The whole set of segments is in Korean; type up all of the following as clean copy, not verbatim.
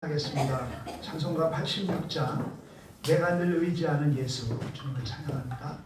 하겠습니다. 찬송가 86장 내가 늘 의지하는 예수 주님을 찬양합니다.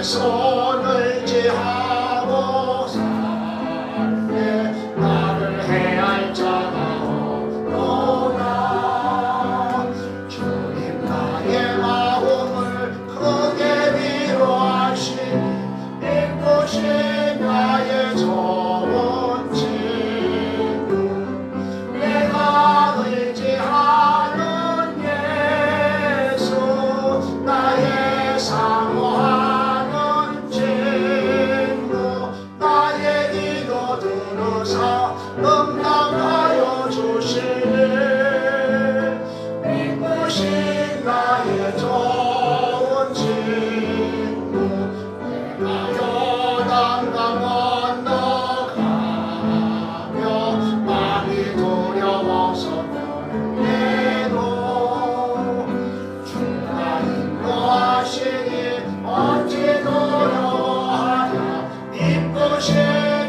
손을 지하고 살게 나를 해할 자가 없도다. 주님 나의 마음을 크게 위로하시니 이곳이 나의 좋은 친구. 내가 의지하는 예수 나의 사모하는 응답하여 주시네. 믿으신 나의 좋은 친구. 내가 요단강 건너가며 많이 두려워서 멸해도 주가 인도하시니 어찌 두려워하냐. 믿으신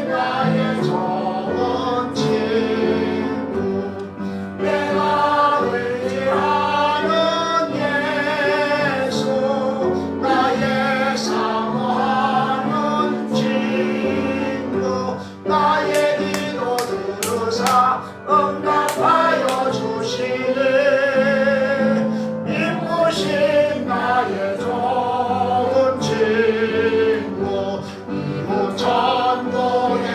나의 좋은 친구. 내가 의지하는 예수 나의 사모하는 친구. 나의 기도 들으사 응답하여 주시네. 믿으신 나의 좋은 친구. 이후 천국에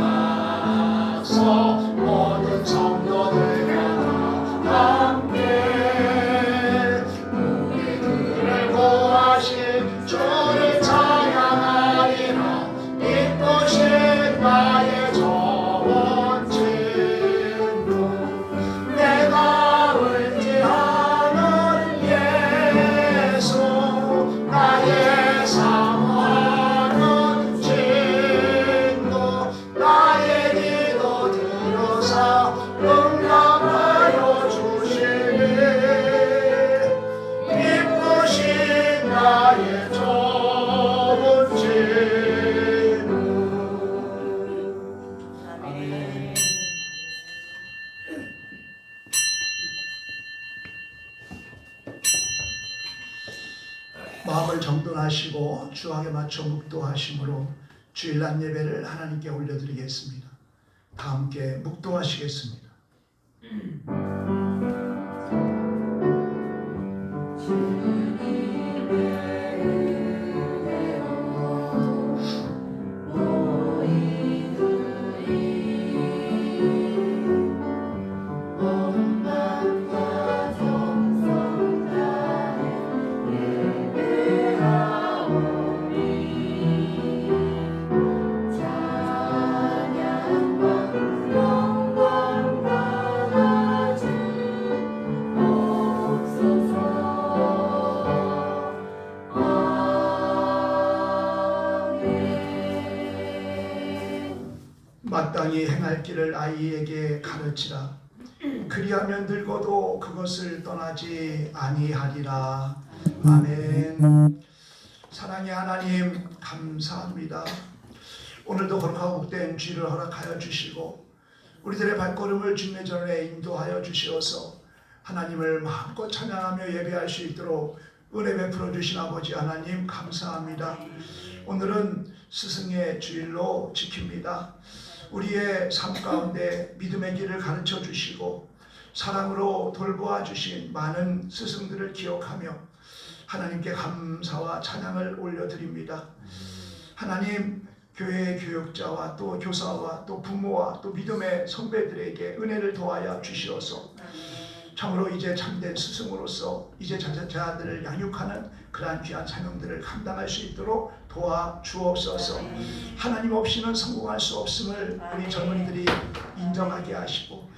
올라가서 모든 성도들과 함께 우리들을 구하신 주를 찬양하리라. 이쁘신 나의 좋은 친구. 내가 의지하는 예수 나의 사모하는 친구. 나의 기도 들으사 응답하여 주시네. 기쁘신 나의 좋은 친구. 아멘. 마음을 정돈하시고 주악에 맞춰 묵도하심으로 주일날 예배를 하나님께 올려드리겠습니다. 다 함께 묵도하시겠습니다. 마땅히 행할 길을 아이에게 가르치라. 그리하면 늙어도 그것을 떠나지 아니하리라. 아멘. 사랑의 하나님 감사합니다. 오늘도 거룩하고 복된 주일을 허락하여 주시고 우리들의 발걸음을 주님의 전에 인도하여 주시어서 하나님을 마음껏 찬양하며 예배할 수 있도록 은혜 베풀어 주신 아버지 하나님 감사합니다. 오늘은 스승의 주일로 지킵니다. 우리의 삶 가운데 믿음의 길을 가르쳐 주시고 사랑으로 돌보아 주신 많은 스승들을 기억하며 하나님께 감사와 찬양을 올려드립니다. 하나님, 교회의 교육자와 또 교사와 또 부모와 또 믿음의 선배들에게 은혜를 도하여 주시어서 참으로 이제 참된 스승으로서 이제 자녀들을 양육하는 그러한 귀한 사명들을 감당할 수 있도록 도와 주옵소서. 하나님 없이는 성공할 수 없음을 우리 젊은이들이 인정하게 하시고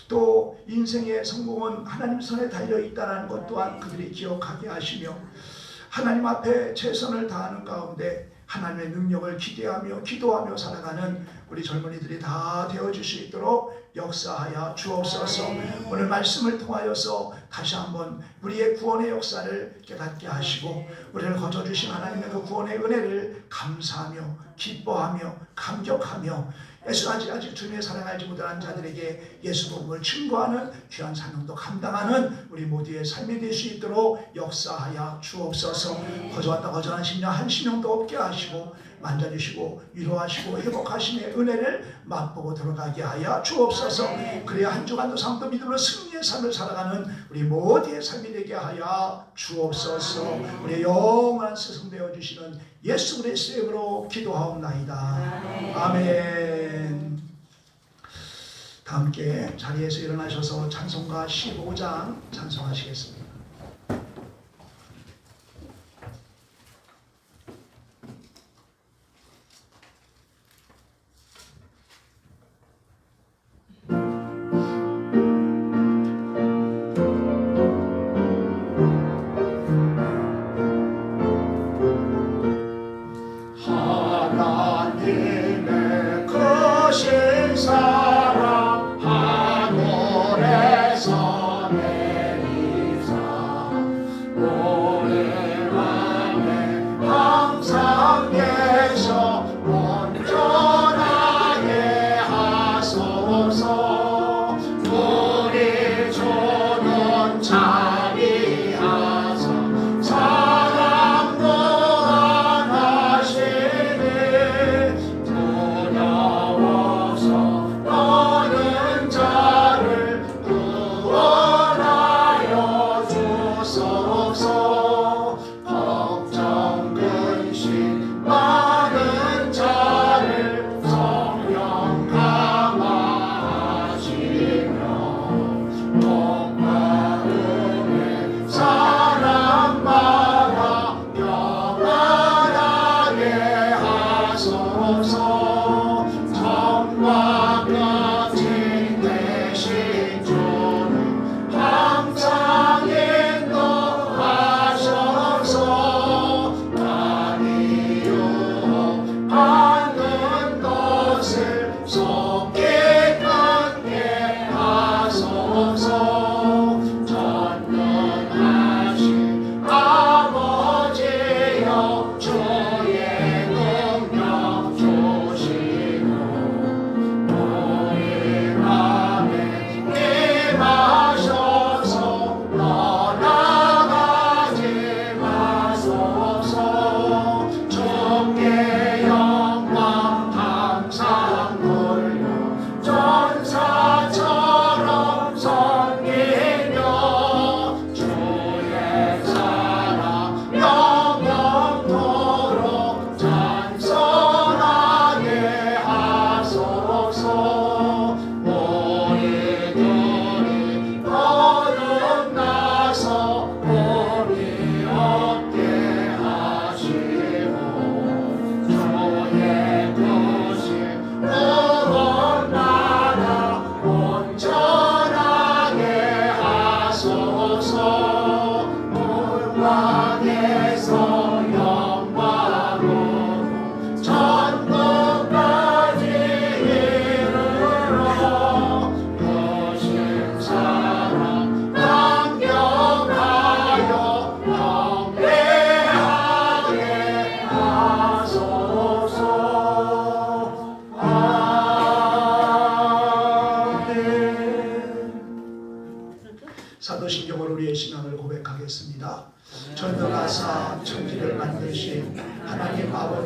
또 인생의 성공은 하나님 손에 달려있다는 것 또한 그들이 기억하게 하시며 하나님 앞에 최선을 다하는 가운데 하나님의 능력을 기대하며 기도하며 살아가는 우리 젊은이들이 다 되어줄 수 있도록 역사하여 주옵소서. 오늘 말씀을 통하여서 다시 한번 우리의 구원의 역사를 깨닫게 하시고 우리를 거저주신 하나님의 그 구원의 은혜를 감사하며 기뻐하며 감격하며 아직 주님의 사랑 알지 못한 자들에게 예수 복음을 증거하는 귀한 사명도 감당하는 우리 모두의 삶이 될 수 있도록 역사하여 주옵소서. 거저왔다 거저한 심령 한 심령도 없게 하시고 만져주시고 위로하시고 회복하심의 은혜를 맛보고 들어가게 하여 주옵소서. 그래야 한 주간도 삶도 믿음으로 승리의 삶을 살아가는 우리 모두의 삶이 되게 하여 주옵소서. 우리의 영원한 스승 되어주시는 예수 그리스도의 이름으로 기도하옵나이다. 아멘. 다 함께 자리에서 일어나셔서 찬송가 15장 찬송하시겠습니다. 하나님의 크신 사랑 하늘에서 내리사 우리 맘에 항상 계셔 온전하게 하소서. 우리 주는 자비하사 사랑 무한하시니 두려워서 떠는 자를 구원하여 주소서. 걱정 근심 많은 자를 성령 강화하시며 마음에 사랑마다 평안하게 하소서. 정과 끝이 되신 주는 항상 인도하셔서 많이 유혹하는 것을 속히 끊게 하소서. 전능하신 아버지여 주의 능력 주소서.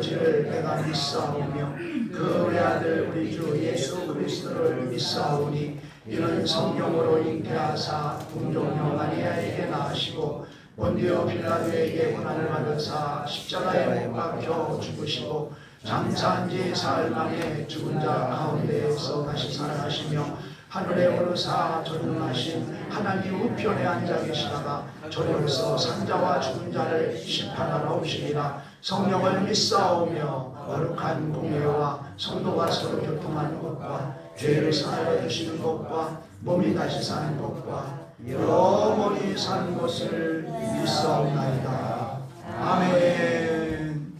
아버지를 내가 믿사오며 그 외아들 우리 주 예수 그리스도를 믿사오니 이는 성령으로 잉태하사 동정녀 마리아에게 낳으시고 본디오 빌라도에게 고난을 받으사 십자가에 못 박혀 죽으시고 장사한 지 사흘 만에 죽은 자 가운데에서 다시 살아나시며 하늘에 오르사 전능하신 하나님 우편에 앉아 계시다가 저리로서 산자와 죽은 자를 심판하러 오시리라. 성령을 믿사오며 거룩한 공예와 성도가 서로 교통하는 것과 죄를 사하여 주시는 것과 몸이 다시 사는 것과 영원히 사는 것을 믿사옵나이다. 아멘.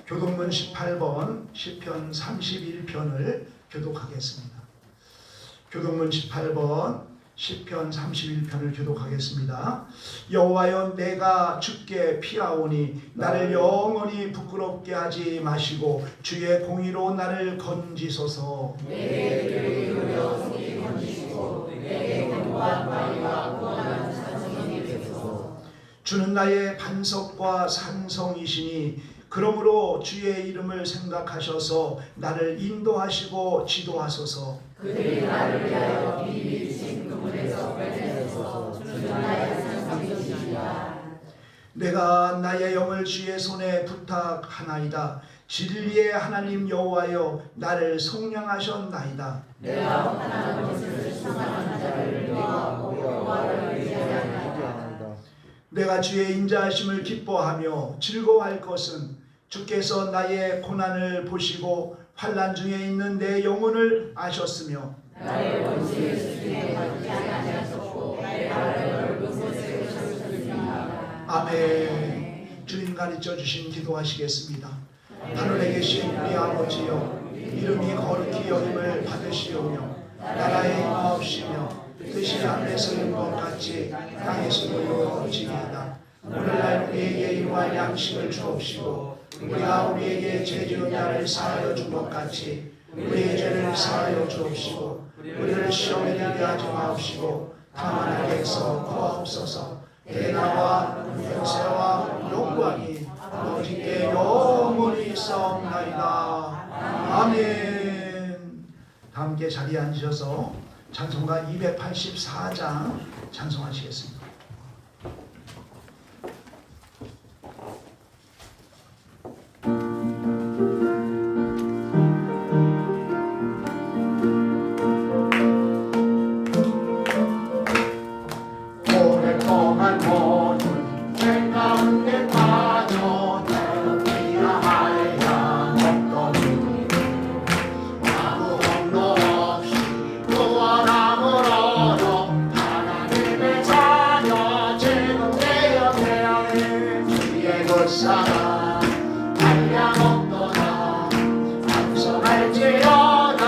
교동문 18번 시편 31편을 교독하겠습니다. 교동문 18번 시편 31편을 교독하겠습니다. 여호와여 내가 주께 피하오니 나를 영원히 부끄럽게 하지 마시고 주의 공의로 나를 건지소서. 내게 이르려 속히 건지시고 내게 견고한 바위와 구원한 산성이 되소서. 주는 나의 반석과 산성이시니 그러므로 주의 이름을 생각하셔서 나를 인도하시고 지도하소서. 그들이 나를 위하여 비밀 진 그물에서 빼내소서. 주는 나의 산성이시니라. 내가 나의 영을 주의 손에 부탁하나이다. 진리의 하나님 여호와여 나를 속량하셨나이다. 내가 원하는 것을 상하는 자를 위하고 여호와를 의지하나이다. 내가 주의 인자하심을 기뻐하며 즐거워할 것은 주께서 나의 고난을 보시고 환난 중에 있는 내 영혼을 아셨으며 나의 원수의 수중에 받지 아니하셨고 나의 발을 넓은 곳에 세우셨습니다. 아멘. 주님 가르쳐 주신 기도하시겠습니다. 하늘에 계신 우리 아버지여 이름이 거룩히 여김을 받으시오며 나라의 임하옵시며 뜻이 하늘에서 이룬 것 같이 땅에서도 이루어지리이다. 오늘날 우리에게 일용할 양식을 주옵시고 우리가 우리에게 죄 지은 자를 사하여 준 것 같이 우리의 죄를 사하여 주옵시고 우리를 시험에 들게 하지 마옵시고 다만 악에서 구하옵소서. 대나와 권세와 영광이 아버지께 영원히 있사옵나이다. 아멘. 다 함께 자리에 앉으셔서 찬송가 284장 찬송하시겠습니다. 오랫동안 모든 죄 가운데 빠져 태어나야 했던 아무 험도 없이 구원함을 얻어 하나님의 자녀 지금 되어 태어난 주의 그 사랑 한량없도다 찬송할지어다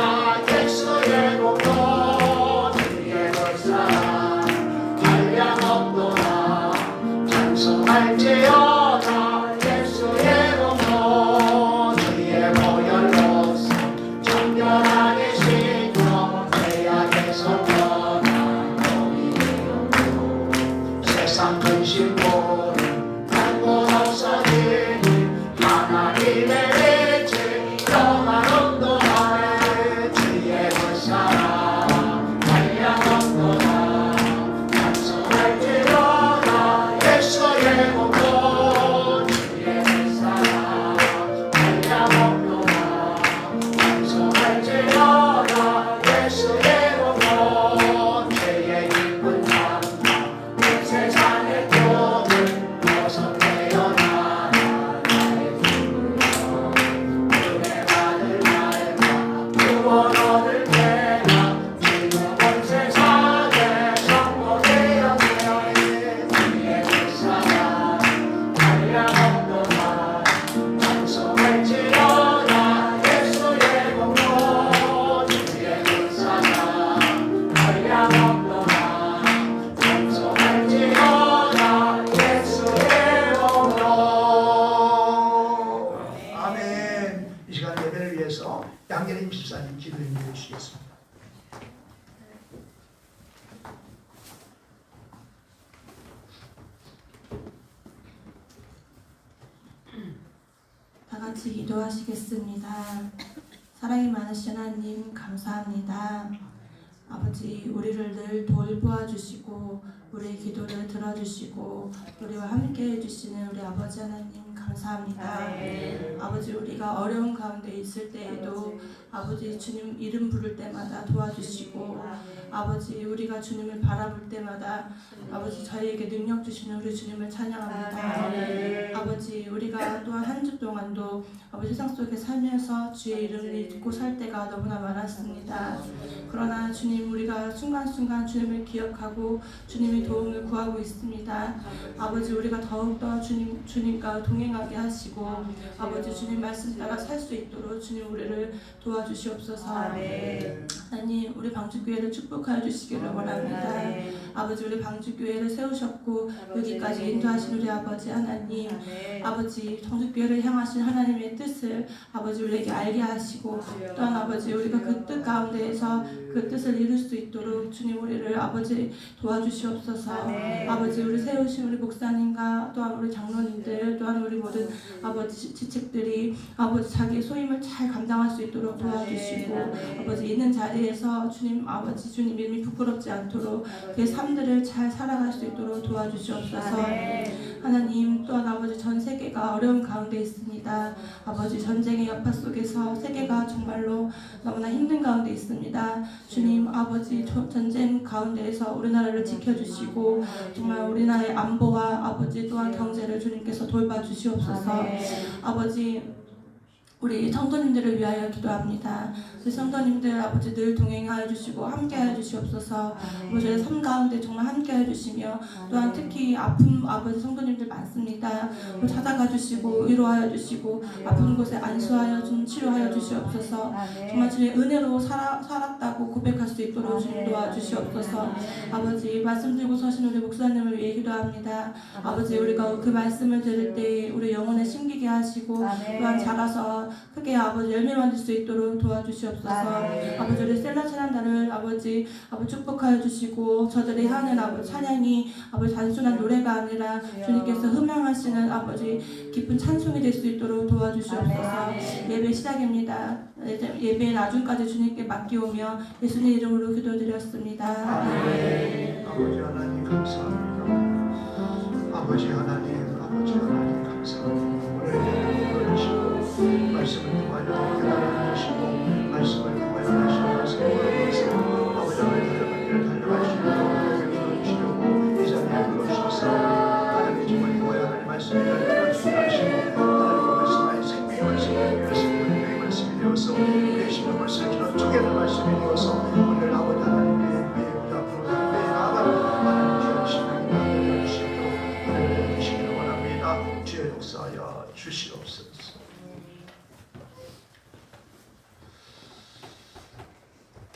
예수의 공로 주의 그 사랑 한량없도다 찬송할지어다 예수의 공로 주의 보혈로서 정결하게 씻겨 죄악에서 떠난 몸이 되었고 세상 근심고는 한 곳 없어지니 하나님의 빛이 영화롭도다 주의 그 사랑 한량없도다 찬송할지어다 예수의 공로 주의 그 사랑 한량없도다 찬송할지어다 예수의 공로 죄의 깊은 잠깐 이 세상의 꿈을 벗어내어 나라 나의 힘으로 은혜 받을 날과 구원 얻을 때가 지금 온 세상에 선포되어 되어있는 주의 그 사랑 한량없도다 찬송할지어다 예수의 공로 주의 그 사랑 한량없도다 찬송할지어다 예수의 공로. 아멘. 이 시간 예배를 위해서 양계림 집사님 기도 인도해 주시겠습니다. 다 같이 기도하시겠습니다. 사랑이 많으신 하나님 감사합니다. 아버지 우리를 늘 돌보아 주시고 우리의 기도를 들어주시고 우리와 함께 해주시는 우리 아버지 하나님 감사합니다. 아버지 우리가 어려운 가운데 있을 때에도 아버지 주님 이름 부를 때마다 도와주시고 아버지 우리가 주님을 바라볼 때마다 아버지 저희에게 능력 주시는 우리 주님을 찬양합니다. 아버지 우리가 또한 한 주 동안도 아버지 세상 속에 살면서 주의 이름을 잊고 살 때가 너무나 많았습니다. 그러나 주님 우리가 순간순간 주님을 기억하고 주님의 도움을 구하고 있습니다. 아버지 우리가 더욱더 주님과 동행하게 하시고 아버지 주님 말씀 따라 살 수 있도록 주님 우리를 도와주시옵소서. 하나님 우리 방주교회를 축복하여 주시기를 원합니다. 아버지 우리 방주교회를 세우셨고 여기까지 인도하신 우리 아버지 하나님 아버지 방주교회를 향하신 하나님의 뜻을 아버지 우리에게 알게 하시고 또한 아버지 우리가 그 뜻 가운데에서 그 뜻을 이룰 수 있도록 주님 우리를 아버지 도와주시옵소서. 아버지 우리 세우신 우리 목사님과 또한 우리 장로님들 또한 우리 모든 아버지 지책들이 아버지 자기의 소임을 잘 감당할 수 있도록 도와주시고 아버지 있는 자리에서 주님 아버지 주님 이름이 부끄럽지 않도록 그 삶들을 잘 살아갈 수 있도록 도와주시옵소서. 하나님 또한 아버지 전 세계가 어려운 가운데 있습니다. 아버지 전쟁의 여파 속에서 세계가 정말로 너무나 힘든 가운데 있습니다. 주님 아버지 전쟁 가운데에서 우리나라를 지켜주시고 정말 우리나라의 안보와 아버지 또한 경제를 주님께서 돌봐주시옵소서. 아버지 우리 성도님들을 위하여 기도합니다. 그 성도님들 아버지 늘 동행하여 주시고 함께하여 주시옵소서. 저희 삶 가운데 정말 함께하여 주시며 또한 특히 아픈 아버지 성도님들 많습니다. 찾아가 주시고 위로하여 주시고 아픈 곳에 안수하여 치료하여 주시옵소서. 정말 주의 은혜로 살았다고 고백할 수 있도록 주님 도와주시옵소서. 아버지 말씀 들고 서신 우리 목사님을 위해 기도합니다. 아버지 우리가 그 말씀을 들을 때 우리 영혼에 심기게 하시고 또한 자라서 크게 아버지 열매 만들 수 있도록 도와주시옵소서. 아버지 우리 셀라 찬양단을 아버지 축복하여 주시고 저들이 하는 아버지 찬양이 아버지 단순한 노래가 아니라 주님께서 흠양하시는 아버지 깊은 찬송이 될 수 있도록 도와주시옵소서. 예배 시작입니다. 예배 나중까지 주님께 맡기오며 예수님 이름으로 기도드렸습니다. 아버지 하나님 감사합니다. 아버지 하나님 감사합니다. 오늘 주시고 말씀을 통하여 깨달아 주시고 말씀을 통하여 하시는 것을 아버지 하나님 달려갈 수 있도록 주시려고 이 자리에 불러주셔서 하나님 정말 통하여 하나님 말씀을 달려주시고 하나님의 말씀을 생명의 말씀을 위해서 말씀이 되어서 우리의 신경을 쓰기로 쪼개는 말씀이 되어서 오늘 아버지 하나님의 앞으로 나아가는 하나님 귀한 시간이 되어 주시도록 은혜를 주시기를 원합니다. 주의 역사하여 주시옵소서.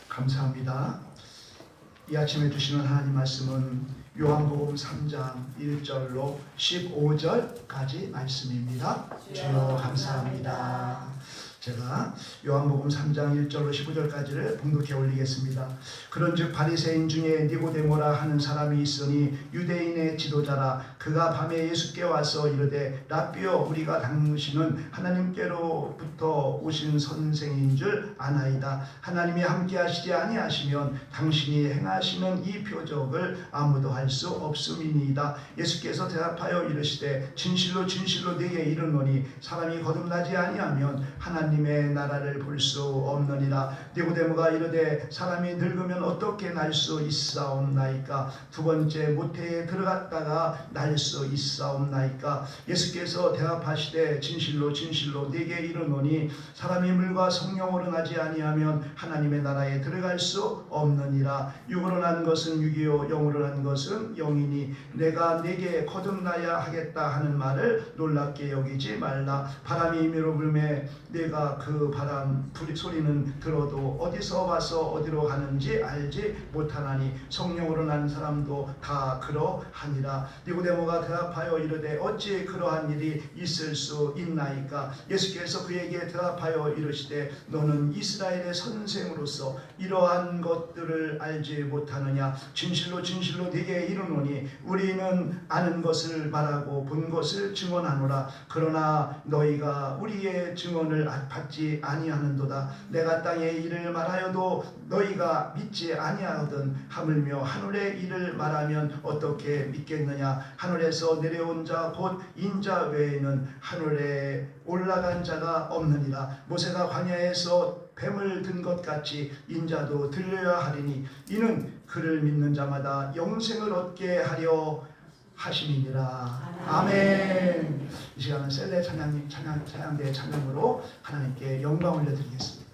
감사합니다. 이 아침에 주시는 하나님 말씀은 요한복음 3장 1절로 15절까지 말씀입니다. 주여 감사합니다. 제가 요한복음 3장 1절로 15절까지를 봉독해 올리겠습니다. 그런즉 바리새인 중에 니고데모라 하는 사람이 있으니 유대인의 지도자라. 그가 밤에 예수께 와서 이르되 라삐여 우리가 당신은 하나님께로부터 오신 선생인 줄 아나이다. 하나님이 함께 하시지 아니하시면 당신이 행하시는 이 표적을 아무도 할 수 없음이니이다. 예수께서 대답하여 이르시되 진실로 진실로 네게 이르노니 사람이 거듭나지 아니하면 하나님의 나라를 볼 수 없느니라. 니고데모가 이르되 사람이 늙으면 어떻게 날 수 있사옵나이까? 두 번째 모태에 들어갔다가 날 수 있사옵나이까? 예수께서 대답하시되 진실로 진실로 네게 이르노니 사람이 물과 성령으로 나지 아니하면 하나님의 나라에 들어갈 수 없느니라. 육으로 난 것은 육이요 영으로 난 것은 영이니 내가 네게 거듭나야 하겠다 하는 말을 놀랍게 여기지 말라. 바람이 임의로 불매 내가 그 바람 소리는 들어도 어디서 와서 어디로 가는지 알지 못하나니 성령으로 난 사람도 다 그러하니라. 니고데모 베드로가 대답하여 이르되 어찌 그러한 일이 있을 수 있나이까. 예수께서 그에게 대답하여 이르시되 너는 이스라엘의 선생으로서 이러한 것들을 알지 못하느냐. 진실로 진실로 네게 이르노니 우리는 아는 것을 말하고 본 것을 증언하노라. 그러나 너희가 우리의 증언을 받지 아니하는도다. 내가 땅의 일을 말하여도 너희가 믿지 아니하거든. 하물며 하늘의 일을 말하면 어떻게 믿겠느냐. 하늘에서 내려온 자 곧 인자 외에는 하늘에 올라간 자가 없느니라. 모세가 광야에서 뱀을 든 것 같이 인자도 들려야 하리니 이는 그를 믿는 자마다 영생을 얻게 하려 하심이니라. 아멘. 이 시간은 셀레 찬양대 찬양으로 하나님께 영광 올려드리겠습니다.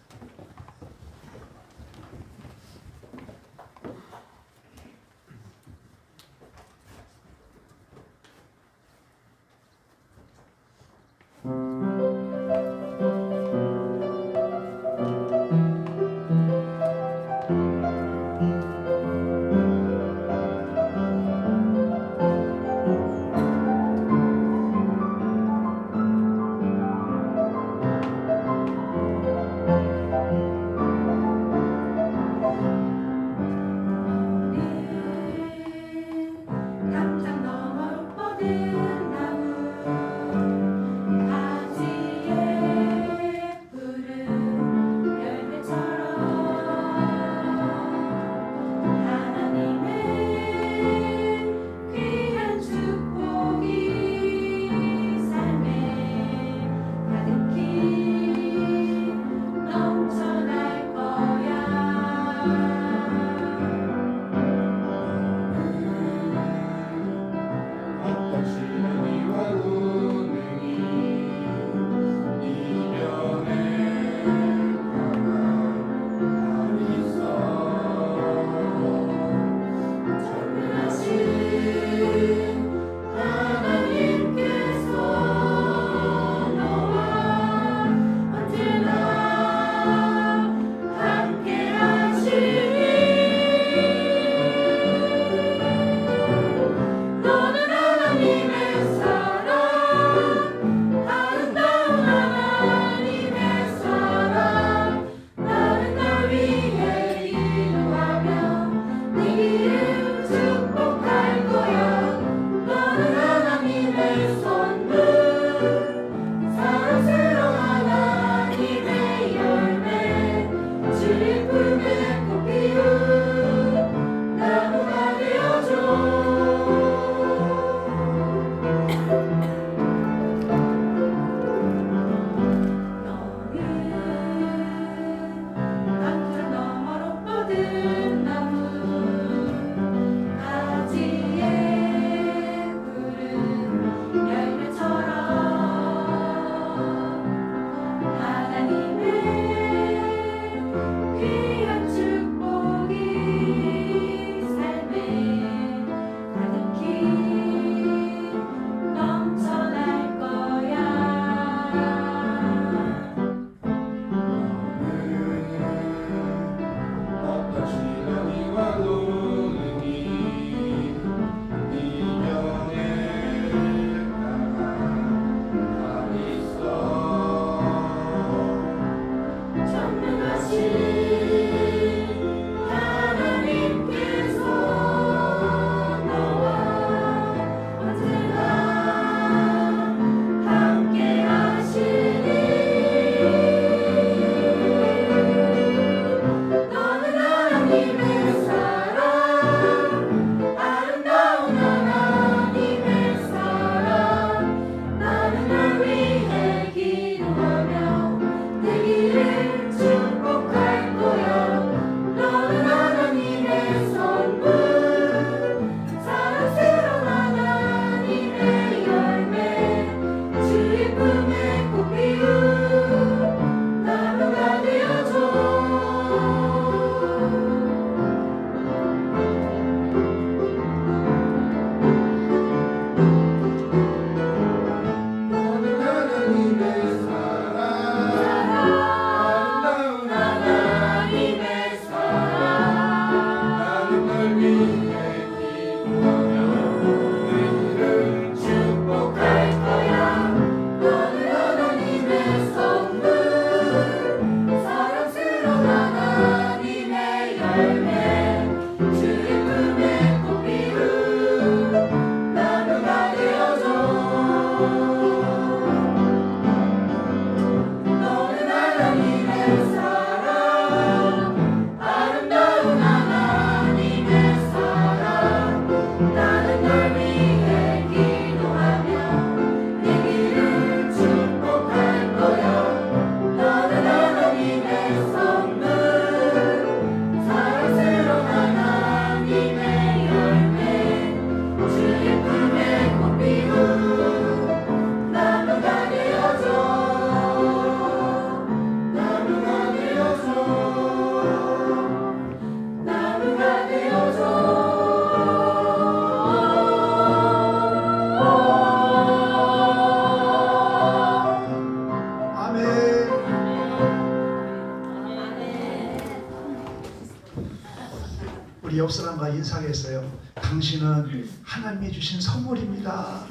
우리 옆 사람과 인사했어요. 당신은 하나님이 주신 선물입니다.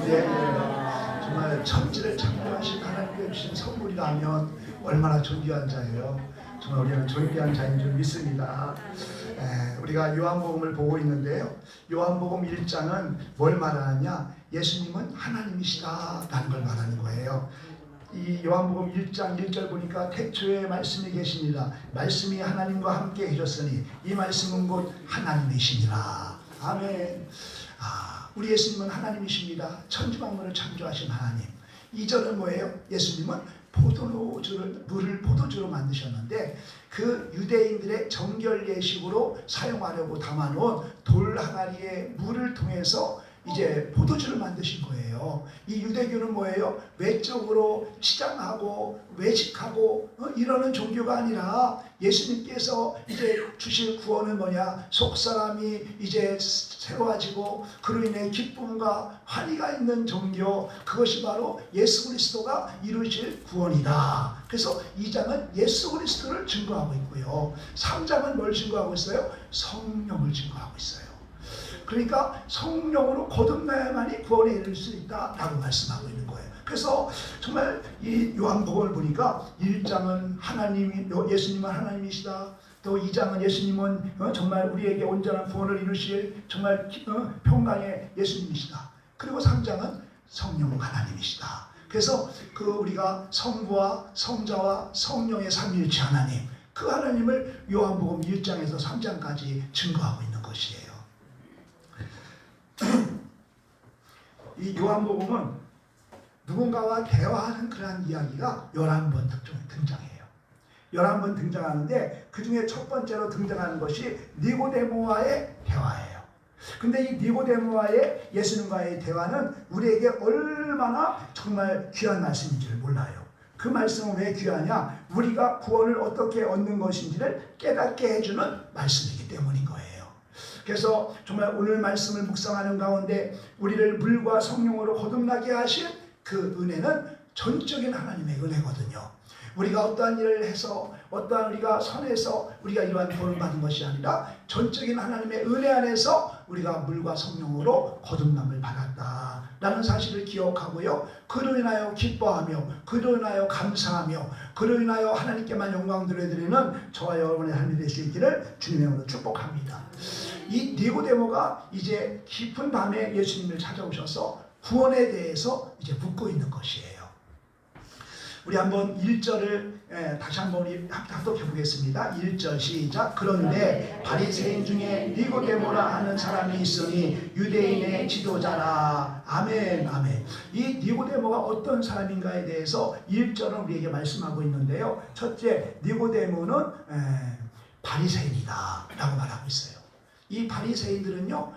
네, 정말 천지를 창조하신 하나님께 주신 선물이라면 얼마나 존귀한 자예요. 정말 우리는 존귀한 자인 줄 믿습니다. 우리가 요한복음을 보고 있는데요. 요한복음 1장은 뭘 말하느냐? 예수님은 하나님이시다라는 걸 말하는 거예요. 이 요한복음 1장 1절 보니까 태초에 말씀이 계십니다. 말씀이 하나님과 함께 계셨으니 이 말씀은 곧 하나님이시니라. 아멘. 우리 예수님은 하나님이십니다. 천지만물을 창조하신 하나님. 2절은 뭐예요? 예수님은 물을 포도주로 만드셨는데 그 유대인들의 정결 예식으로 사용하려고 담아놓은 돌 항아리에 물을 통해서 이제 포도주를 만드신 거예요. 이 유대교는 뭐예요? 외적으로 치장하고 외식하고 이러는 종교가 아니라 예수님께서 이제 주실 구원은 뭐냐? 속사람이 이제 새로워지고 그로 인해 기쁨과 환희가 있는 종교, 그것이 바로 예수 그리스도가 이루실 구원이다. 그래서 2장은 예수 그리스도를 증거하고 있고요. 3장은 뭘 증거하고 있어요? 성령을 증거하고 있어요. 그러니까 성령으로 거듭나야만이 구원에 이를 수 있다라고 말씀하고 있는 거예요. 그래서 정말 이 요한복음을 보니까 1장은 예수님은 하나님이시다. 또 2장은 예수님은 정말 우리에게 온전한 구원을 이루실 정말 평강의 예수님이시다. 그리고 3장은 성령 하나님이시다. 그래서 우리가 성부와 성자와 성령의 삼위일체 하나님, 그 하나님을 요한복음 1장에서 3장까지 증거하고 있는 것이에요. 이 요한복음은 누군가와 대화하는 그러한 이야기가 11번 등장해요. 11번 등장하는데 그 중에 첫 번째로 등장하는 것이 니고데모와의 대화예요. 근데 이 니고데모와의 예수님과의 대화는 우리에게 얼마나 정말 귀한 말씀인지를 몰라요. 그 말씀은 왜 귀하냐? 우리가 구원을 어떻게 얻는 것인지를 깨닫게 해주는 말씀이기 때문인 거예요. 그래서 정말 오늘 말씀을 묵상하는 가운데 우리를 물과 성령으로 거듭나게 하신 그 은혜는 전적인 하나님의 은혜거든요. 우리가 어떠한 일을 해서 어떠한 우리가 선해서 우리가 이러한 구원을 받은 것이 아니라 전적인 하나님의 은혜 안에서 우리가 물과 성령으로 거듭남을 받았다라는 사실을 기억하고요. 그로 인하여 기뻐하며 그로 인하여 감사하며 그로 인하여 하나님께만 영광 돌려드리는 저와 여러분의 삶이 될 수 있기를 주님의 이름으로 축복합니다. 이 니고데모가 이제 깊은 밤에 예수님을 찾아오셔서 구원에 대해서 이제 묻고 있는 것이에요. 우리 한번 1절을 다시 한번 우리 합독해 보겠습니다. 1절 시작. 그런데 바리새인 중에 니고데모라 하는 사람이 있으니 유대인의 지도자라. 아멘, 아멘. 이 니고데모가 어떤 사람인가에 대해서 1절은 우리에게 말씀하고 있는데요. 첫째, 니고데모는 바리새인이다 라고 말하고 있어요. 이 바리새인들은요,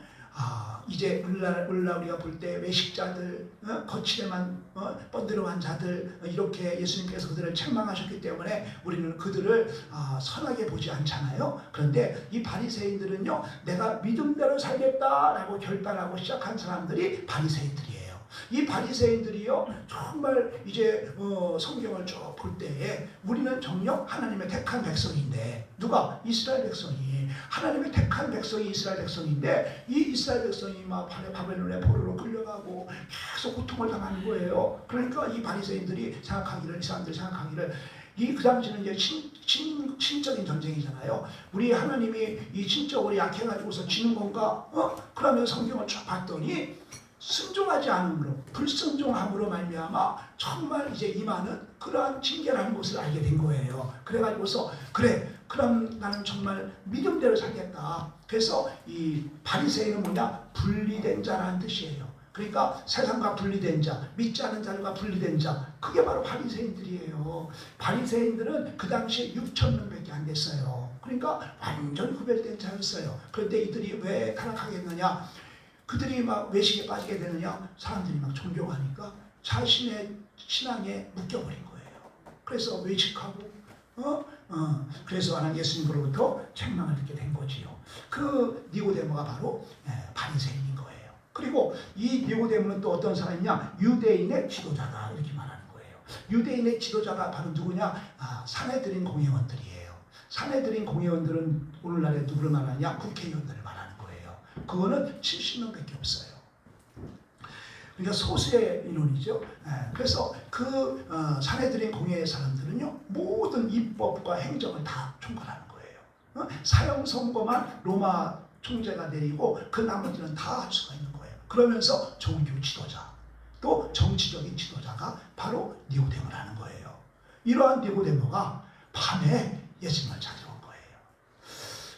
이제 오늘날 우리가 볼 때 외식자들, 거칠에만 뻔들어간 자들, 이렇게 예수님께서 그들을 책망하셨기 때문에 우리는 그들을 선하게 보지 않잖아요. 그런데 이 바리새인들은요, 내가 믿음대로 살겠다라고 결단하고 시작한 사람들이 바리새인들이에요. 이 바리새인들이요, 정말 이제 성경을 쭉 볼 때에 우리는 정녕 하나님의 택한 백성인데, 누가? 이스라엘 백성이. 하나님의 택한 백성이 이스라엘 백성인데, 이 이스라엘 백성이 막 바벨론의 포로로 끌려가고 계속 고통을 당하는 거예요. 그러니까 이 바리새인들이 생각하기를, 이 사람들이 생각하기를, 그 당시는 이제 친적인 전쟁이잖아요. 우리 하나님이 이 친적으로 약해가지고서 지는 건가? 그러면 성경을 쭉 봤더니 순종하지 않음으로, 불순종함으로 말미암아 정말 이제 임하는 그러한 징계라는 것을 알게 된 거예요. 그래가지고서 그럼 나는 정말 믿음대로 살겠다. 그래서 이 바리새인은 뭐냐? 분리된 자라는 뜻이에요. 그러니까 세상과 분리된 자, 믿지 않는 자들과 분리된 자, 그게 바로 바리새인들이에요. 바리새인들은 그 당시에 6,000명밖에 안 됐어요. 그러니까 완전 구별된 자였어요. 그런데 이들이 왜 타락하겠느냐? 그들이 막 외식에 빠지게 되느냐? 사람들이 막 존경하니까 자신의 신앙에 묶여버린 거예요. 그래서 외식하고 그래서 하나님 예수님으로부터 책망을 듣게 된 거지요. 그 니고데모가 바로 바리새인인 거예요. 그리고 이 니고데모는 또 어떤 사람이냐? 유대인의 지도자다, 이렇게 말하는 거예요. 유대인의 지도자가 바로 누구냐? 사내들인 공회원들이에요. 사내들인 공회원들은 오늘날에 누구를 말하냐? 국회의원들을 말하는 거예요. 그거는 70명밖에 없어요. 그러니까 소수의 인원이죠. 그래서 그 사내들인 공회의 사람들은요, 모든 입법과 행정을 다 총괄하는 거예요. 사형 선고만 로마 총재가 내리고 그 나머지는 다 할 수가 있는 거예요. 그러면서 종교 지도자, 또 정치적인 지도자가 바로 니고데모라는 거예요. 이러한 니고데모가 밤에 예수님을 찾아온 거예요.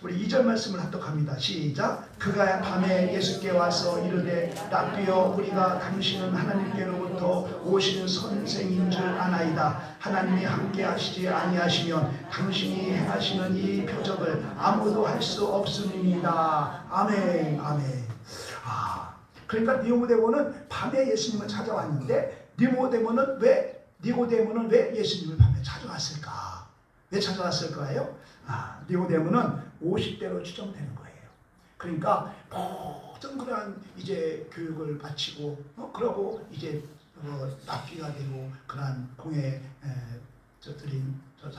우리 2절 말씀을 합독합니다. 시작. 그가 밤에 예수께 와서 이르되 라삐여, 우리가 당신은 하나님께로부터 오신 선생인 줄 아나이다. 하나님이 함께 하시지 아니하시면 당신이 행하시는 이 표적을 아무도 할 수 없음이니이다. 아멘. 아멘. 그러니까 니고데모는 밤에 예수님을 찾아왔는데 니고데모는 왜 예수님을 밤에 찾아왔을까? 왜 찾아왔을까요? 니고데모는 50대로 추정되는 거예요. 그러니까 모든 그러한 이제 교육을 마치고 그러고 이제 납기가 되고 그러한 공회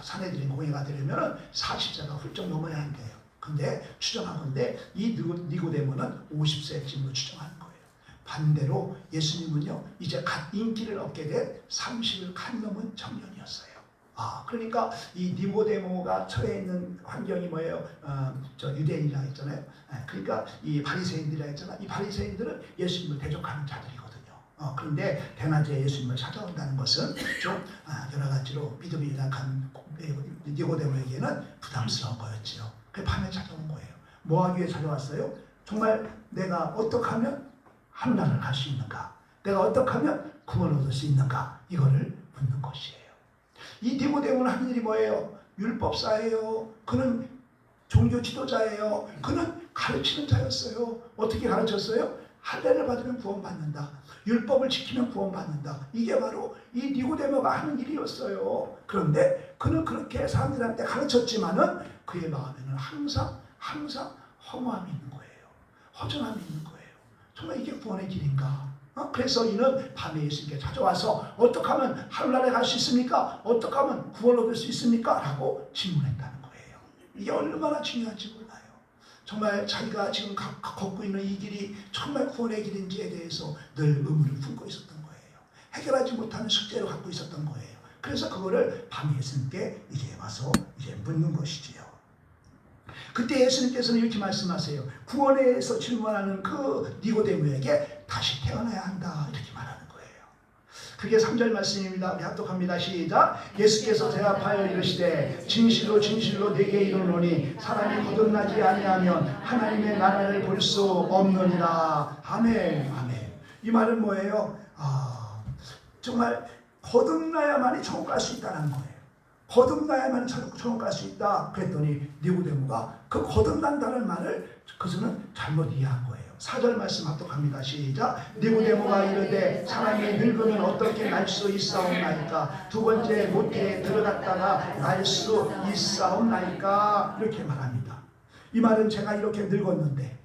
사내들인 공회가 되려면 40세가 훌쩍 넘어야 한대요. 근데 추정하건대 이 니고데모는 50세쯤으로 추정하는 거예요. 반대로 예수님은요, 이제 갓 인기를 얻게 된 30을 갓 넘은 청년이었어요. 그러니까 이 니고데모가 처해 있는 환경이 뭐예요? 유대인이라 했잖아요. 그러니까 이 바리새인들이라 했잖아요. 이 바리새인들은 예수님을 대적하는 자들이거든요. 그런데 대낮에 예수님을 찾아온다는 것은 좀 여러 가지로 믿음이 약한 니고데모에게는 부담스러운 거였지요. 그래서 밤에 찾아온 거예요. 뭐 하기 위해 찾아왔어요? 정말 내가 어떻게 하면 하늘나라를 갈 수 있는가? 내가 어떻게 하면 구원을 얻을 수 있는가? 이거를 묻는 것이에요. 이 니고데모는 하는 일이 뭐예요? 율법사예요. 그는 종교 지도자예요. 그는 가르치는 자였어요. 어떻게 가르쳤어요? 할례를 받으면 구원받는다. 율법을 지키면 구원받는다. 이게 바로 이 니고데모가 하는 일이었어요. 그런데 그는 그렇게 사람들한테 가르쳤지만은 그의 마음에는 항상 허무함이 있는 거예요. 허전함이 있는 거예요. 정말 이게 구원의 길인가? 그래서 이는 밤에 예수님께 찾아와서 어떻게 하면 하늘나라에 갈 수 있습니까? 어떻게 하면 구원을 얻을 수 있습니까? 라고 질문했다는 거예요. 이게 얼마나 중요한지 몰라요. 정말 자기가 지금 걷고 있는 이 길이 정말 구원의 길인지에 대해서 늘 의문을 품고 있었던 거예요. 해결하지 못하는 숙제를 갖고 있었던 거예요. 그래서 그거를 밤에 예수님께 이제 와서 이제 묻는 것이지요. 그때 예수님께서는 이렇게 말씀하세요. 구원에 대해서 질문하는 그 니고데모에게 다시 태어나야 한다, 이렇게 말하는 거예요. 그게 3절 말씀입니다. 우리 합독합니다. 시작. 예수께서 대답하여 이르시되 진실로 진실로 내게 이르노니 사람이 거듭나지 아니하면 하나님의 나라를 볼 수 없느니라. 아멘. 아멘. 이 말은 뭐예요? 정말 거듭나야만이 천국 갈 수 있다는 거예요. 거듭나야만 천국 갈 수 있다. 그랬더니 니고데모가 그 거듭난다는 말을 그것은 잘못 이해한 거예요. 4절 말씀 합독합니다. 시작. 니고데모가 이르되 사람이 늙으면 어떻게 날 수 있사옵나이까? 두 번째 모태에 들어갔다가 날 수 있사옵나이까? 이렇게 말합니다. 이 말은 제가 이렇게 늙었는데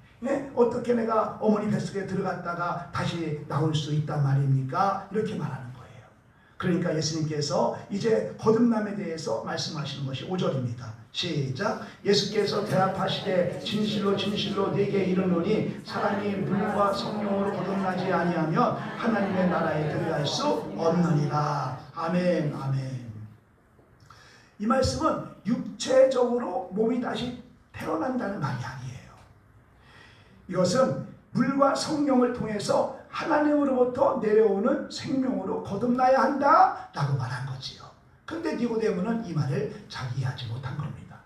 어떻게 내가 어머니 뱃속에 들어갔다가 다시 나올 수 있단 말입니까? 이렇게 말하는 거예요. 그러니까 예수님께서 이제 거듭남에 대해서 말씀하시는 것이 5절입니다. 시작. 예수께서 대답하시되 진실로 진실로 네게 이르노니 사람이 물과 성령으로 거듭나지 아니하면 하나님의 나라에 들어갈 수 없느니라. 아멘. 아멘. 이 말씀은 육체적으로 몸이 다시 태어난다는 말이 아니에요. 이것은 물과 성령을 통해서 하나님으로부터 내려오는 생명으로 거듭나야 한다라고 말한 거지요. 그런데 니고데모는 이 말을 잘 이해하지 못한 겁니다.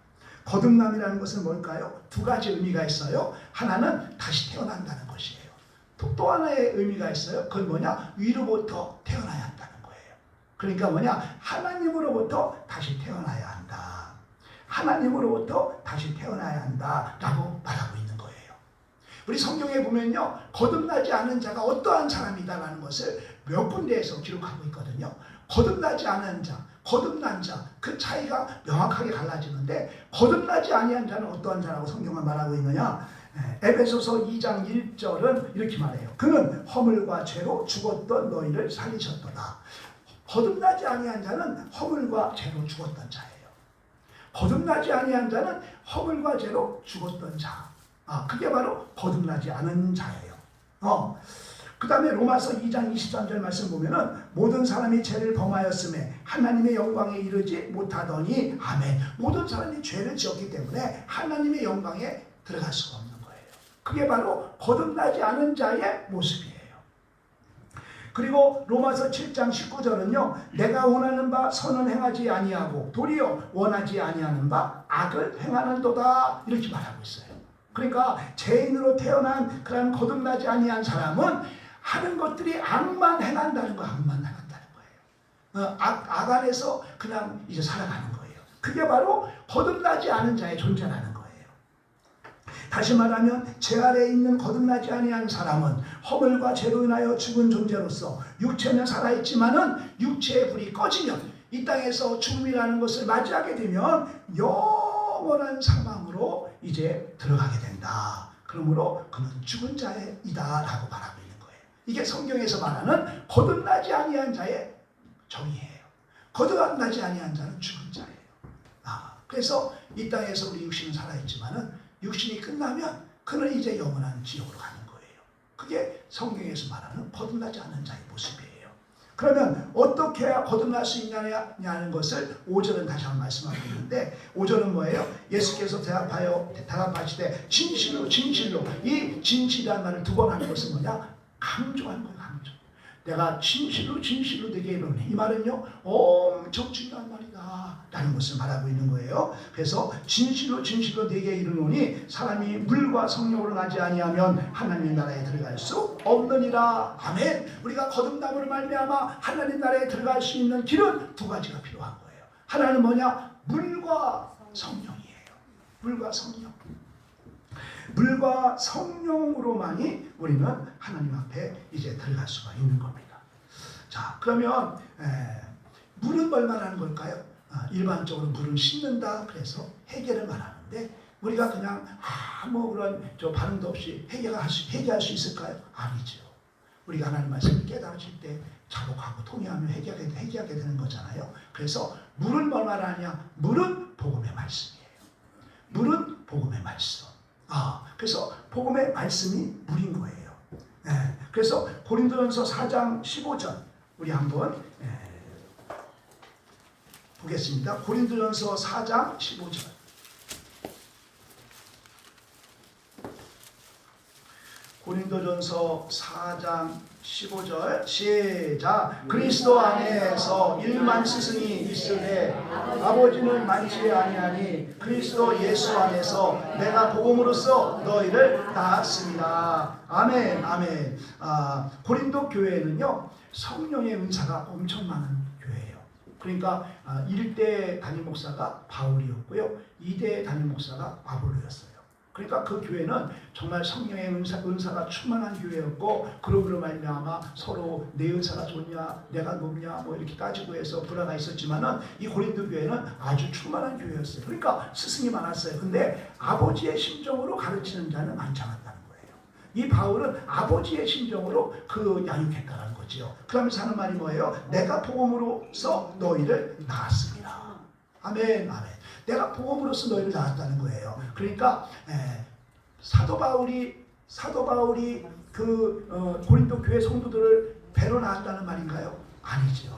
거듭남이라는 것은 뭘까요? 두 가지 의미가 있어요. 하나는 다시 태어난다는 것이에요. 또 하나의 의미가 있어요. 그건 뭐냐? 위로부터 태어나야 한다는 거예요. 그러니까 뭐냐? 하나님으로부터 다시 태어나야 한다. 하나님으로부터 다시 태어나야 한다라고 말하고 있는 거예요. 우리 성경에 보면요, 거듭나지 않은 자가 어떠한 사람이다라는 것을 몇 군데에서 기록하고 있거든요. 거듭나지 않은 자, 거듭난 자, 그 차이가 명확하게 갈라지는데 거듭나지 아니한 자는 어떠한 자라고 성경은 말하고 있느냐? 에베소서 2장 1절은 이렇게 말해요. 그는 허물과 죄로 죽었던 너희를 살리셨도다. 거듭나지 아니한 자는 허물과 죄로 죽었던 자예요. 거듭나지 아니한 자는 허물과 죄로 죽었던 자. 그게 바로 거듭나지 않은 자예요. 그 다음에 로마서 2장 23절 말씀 보면은 모든 사람이 죄를 범하였음에 하나님의 영광에 이르지 못하더니 아멘. 모든 사람이 죄를 지었기 때문에 하나님의 영광에 들어갈 수가 없는 거예요. 그게 바로 거듭나지 않은 자의 모습이에요. 그리고 로마서 7장 19절은요. 내가 원하는 바 선은 행하지 아니하고 도리어 원하지 아니하는 바 악을 행하는도다 이렇게 말하고 있어요. 그러니까 죄인으로 태어난 그런 거듭나지 아니한 사람은 하는 것들이 악만 행한다는 거예요. 악만 행한다는 거예요. 악 안에서 그냥 이제 살아가는 거예요. 그게 바로 거듭나지 않은 자의 존재라는 거예요. 다시 말하면 죄 아래에 있는 거듭나지 아니한 사람은 허물과 죄로 인하여 죽은 존재로서 육체는 살아있지만은 육체의 불이 꺼지면 이 땅에서 죽음이라는 것을 맞이하게 되면 영원한 사망으로 이제 들어가게 된다. 그러므로 그는 죽은 자이다 라고 말하고 있는 거예요. 이게 성경에서 말하는 거듭나지 아니한 자의 정의예요. 거듭나지 아니한 자는 죽은 자예요. 그래서 이 땅에서 우리 육신은 살아있지만은 육신이 끝나면 그는 이제 영원한 지옥으로 가는 거예요. 그게 성경에서 말하는 거듭나지 않은 자의 모습이에요. 그러면 어떻게 해야 거듭날 수 있냐는 것을 5절은 다시 한번 말씀하고 있는데 5절은 뭐예요? 예수께서 대답하시되 진실로 진실로 이 진실이라는 말을 2번 하는 것은 뭐냐? 강조하는 거예요. 강조. 내가 진실로 진실로 내게 이르노니 이 말은요 엄청 중요한 말이다 라는 것을 말하고 있는 거예요. 그래서 진실로 진실로 내게 이르노니 사람이 물과 성령으로 나지 아니하면 하나님 나라에 들어갈 수 없느니라. 아멘. 우리가 거듭남으로 말미암아 하나님 나라에 들어갈 수 있는 길은 2가지가 필요한 거예요. 하나는 뭐냐? 물과 성령이에요. 물과 성령. 물과 성령으로만이 우리는 하나님 앞에 이제 들어갈 수가 있는 겁니다. 자, 그러면 물은 뭘 말하는 걸까요? 일반적으로 물은 씻는다 그래서 해결을 말하는데 우리가 그냥 아무 그런 반응도 없이 해결할 수 있을까요? 아니죠. 우리가 하나님 말씀을 깨달으실 때 자복하고 통회하며 해결하게 되는 거잖아요. 그래서 물은 뭘 말하냐? 물은 복음의 말씀이에요. 물은 복음의 말씀. 그래서 복음의 말씀이 물인 거예요. 그래서 고린도전서 4장 15절 우리 한번 보겠습니다. 고린도전서 4장 15절. 고린도전서 4장 15절 시작. 그리스도 안에서 1만 스승이 있으되 아버지는 많지 아니하니 그리스도 예수 안에서 내가 복음으로써 너희를 낳았습니다. 아멘. 아멘. 고린도 교회는요 성령의 은사가 엄청 많은 교회예요. 그러니까 1대 담임 목사가 바울이었고요 2대 담임 목사가 아볼로였어요. 그러니까 그 교회는 정말 성령의 은사가 충만한 교회였고 그러므로 말미암아 서로 내 은사가 좋냐 내가 높냐 뭐 이렇게 따지고 해서 불화가 있었지만은 이 고린도 교회는 아주 충만한 교회였어요. 그러니까 스승이 많았어요. 근데 아버지의 심정으로 가르치는 자는 많지 않았다는 거예요. 이 바울은 아버지의 심정으로 양육했다는 거지요. 그러면서 하는 말이 뭐예요? 내가 복음으로써 너희를 낳았습니다. 아멘. 아멘. 내가 복음으로써 너희를 낳았다는 거예요. 그러니까 사도 바울이 고린도 교회 성도들을 배로 낳았다는 말인가요? 아니죠.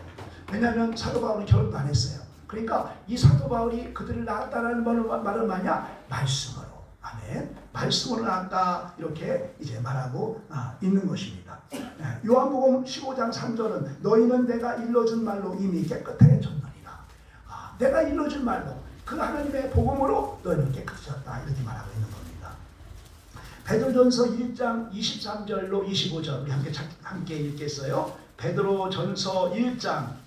왜냐하면 사도 바울은 결혼도 안 했어요. 그러니까 이 사도 바울이 그들을 낳았다는 말은 뭐냐? 말씀으로. 아멘. 말씀으로 낳았다 이렇게 이제 말하고 있는 것입니다. 요한복음 15장 3절은 너희는 내가 일러준 말로 이미 깨끗하게 졌느니라. 내가 일러준 말로 그 하나님의 복음으로 너희는 깨끗해졌다 이렇게 말하고 있는 겁니다. 베드로전서 1장 23절로 25절 우리 함께 읽겠어요. 베드로전서 1장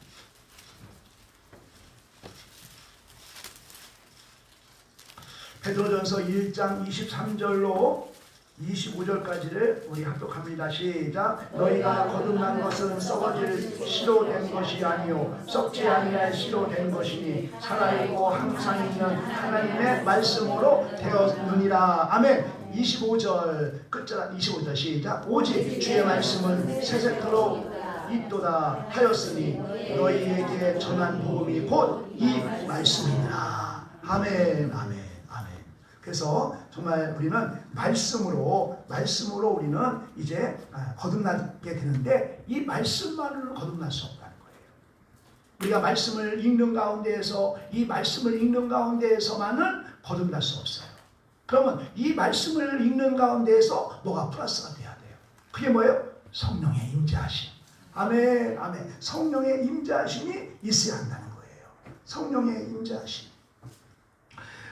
23절로 25절까지를 우리 합독합니다. 시작. 너희가 거듭난 것은 썩어질 씨로 된 것이 아니요 썩지 아니할 씨로 된 것이니 살아있고 항상 있는 하나님의 말씀으로 되었느니라. 아멘. 25절 끝자락 25절 시작. 오직 주의 말씀은 세세토록 있도다 하였으니 너희에게 전한 복음이 곧 이 말씀이니라. 아멘, 아멘, 아멘. 그래서 정말 우리는 말씀으로 우리는 이제 거듭나게 되는데 이 말씀만으로는 거듭날 수 없다는 거예요. 우리가 말씀을 읽는 가운데에서 이 말씀을 읽는 가운데에서만은 거듭날 수 없어요. 그러면 이 말씀을 읽는 가운데에서 뭐가 플러스가 돼야 돼요. 그게 뭐예요? 성령의 임재하심. 아멘, 아멘. 성령의 임재하심이 있어야 한다는 거예요. 성령의 임재하심.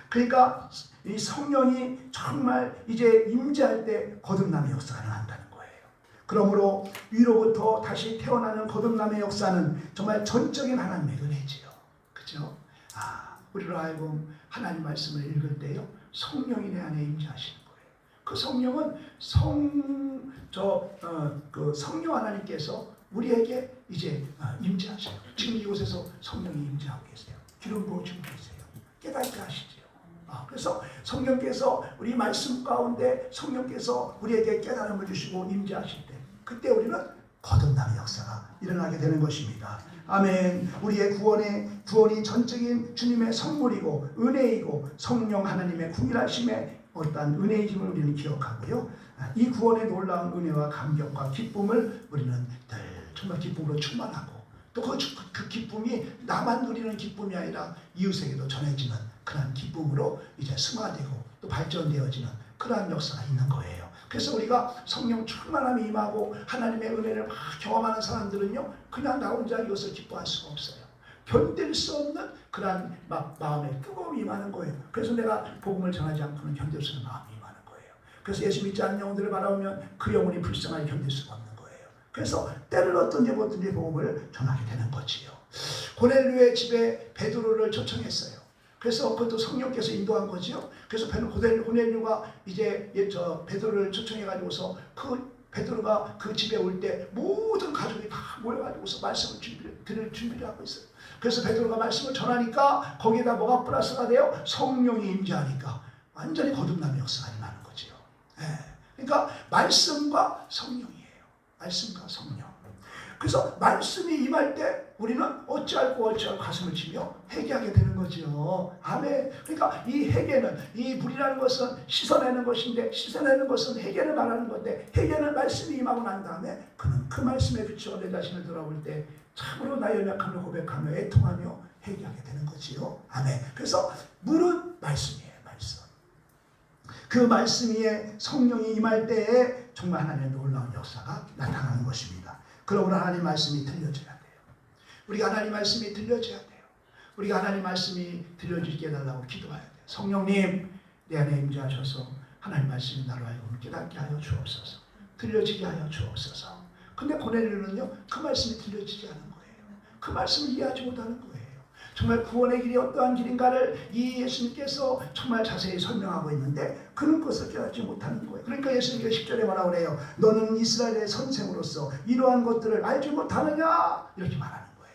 그러니까 이 성령이 정말 이제 임재할 때 거듭남의 역사가 일어난다는 거예요. 그러므로 위로부터 다시 태어나는 거듭남의 역사는 정말 전적인 하나님의 은혜지요. 그죠? 우리로 하여금 하나님 말씀을 읽을 때요, 성령이 내 안에 임재하시는 거예요. 그 성령은 그 성령 하나님께서 우리에게 이제 임재하셔요. 지금 이곳에서 성령이 임재하고 계세요. 기름 부어주고 계세요. 깨닫게 하시죠. 그래서 성령께서 우리 말씀 가운데 성령께서 우리에게 깨달음을 주시고 임재하실 때 그때 우리는 거듭남의 역사가 일어나게 되는 것입니다. 아멘. 우리의 구원이 전적인 주님의 선물이고 은혜이고 성령 하나님의 궁일하심의 어떠한 은혜이심을 우리는 기억하고요. 이 구원의 놀라운 은혜와 감격과 기쁨을 우리는 늘 정말 기쁨으로 충만하고 또 그 기쁨이 나만 누리는 기쁨이 아니라 이웃에게도 전해지는 그러한 기쁨으로 이제 승화되고 또 발전되어지는 그러한 역사가 있는 거예요. 그래서 우리가 성령 충만함이 임하고 하나님의 은혜를 막 경험하는 사람들은요, 그냥 나 혼자 이것을 기뻐할 수가 없어요. 견딜 수 없는 그러한 마음에 뜨거움이 임하는 거예요. 그래서 내가 복음을 전하지 않고는 견딜 수 없는 마음이 임하는 거예요. 그래서 예수 믿지 않는 영혼들을 바라보면 그 영혼이 불쌍하게 견딜 수가 없는 거예요. 그래서 때를 어떤지 뭐든지 복음을 전하게 되는 거지요. 고넬료의 집에 베드로를 초청했어요. 그래서 그것도 성령께서 인도한 거지요. 그래서 고넬료가 이제 베드로를 초청해가지고서 베드로가 그 집에 올 때 모든 가족이 다 모여가지고서 말씀을 들을 준비를 하고 있어요. 그래서 베드로가 말씀을 전하니까 거기에다 뭐가 플러스가 돼요? 성령이 임재하니까 완전히 거듭남의 역사가 일어나는 거지요. 그러니까 말씀과 성령이에요. 말씀과 성령. 그래서 말씀이 임할 때 우리는 어찌할고 가슴을 치며 회개하게 되는 거죠. 아멘. 그러니까 이 회개는, 이 물이라는 것은 씻어내는 것인데, 씻어내는 것은 회개를 말하는 건데, 회개는 말씀이 임하고 난 다음에 그는 그 말씀에 비추어 내 자신을 돌아볼 때 참으로 나의 연약함을 고백하며 애통하며 회개하게 되는 거지요. 아멘. 그래서 물은 말씀이에요. 말씀. 그 말씀 위에 성령이 임할 때에 정말 하나님의 놀라운 역사가 나타나는 것입니다. 그러므로 하나님 말씀이 들려져야 돼요. 우리가 하나님 말씀이 들려져야 돼요. 우리가 하나님 말씀이 들려지게 해달라고 기도해야 돼요. 성령님, 내 안에 임재하셔서 하나님 말씀이 나로 하여금 깨닫게 하여 주옵소서. 들려지게 하여 주옵소서. 근데 고넬료는요, 그 말씀이 들려지지 않은 거예요. 그 말씀을 이해하지 못하는 거예요. 정말 구원의 길이 어떠한 길인가를 이 예수님께서 정말 자세히 설명하고 있는데 그는 그것을 깨닫지 못하는 거예요. 그러니까 예수님께서 10절에 뭐라고 그래요? 너는 이스라엘의 선생으로서 이러한 것들을 알지 못하느냐? 이렇게 말하는 거예요.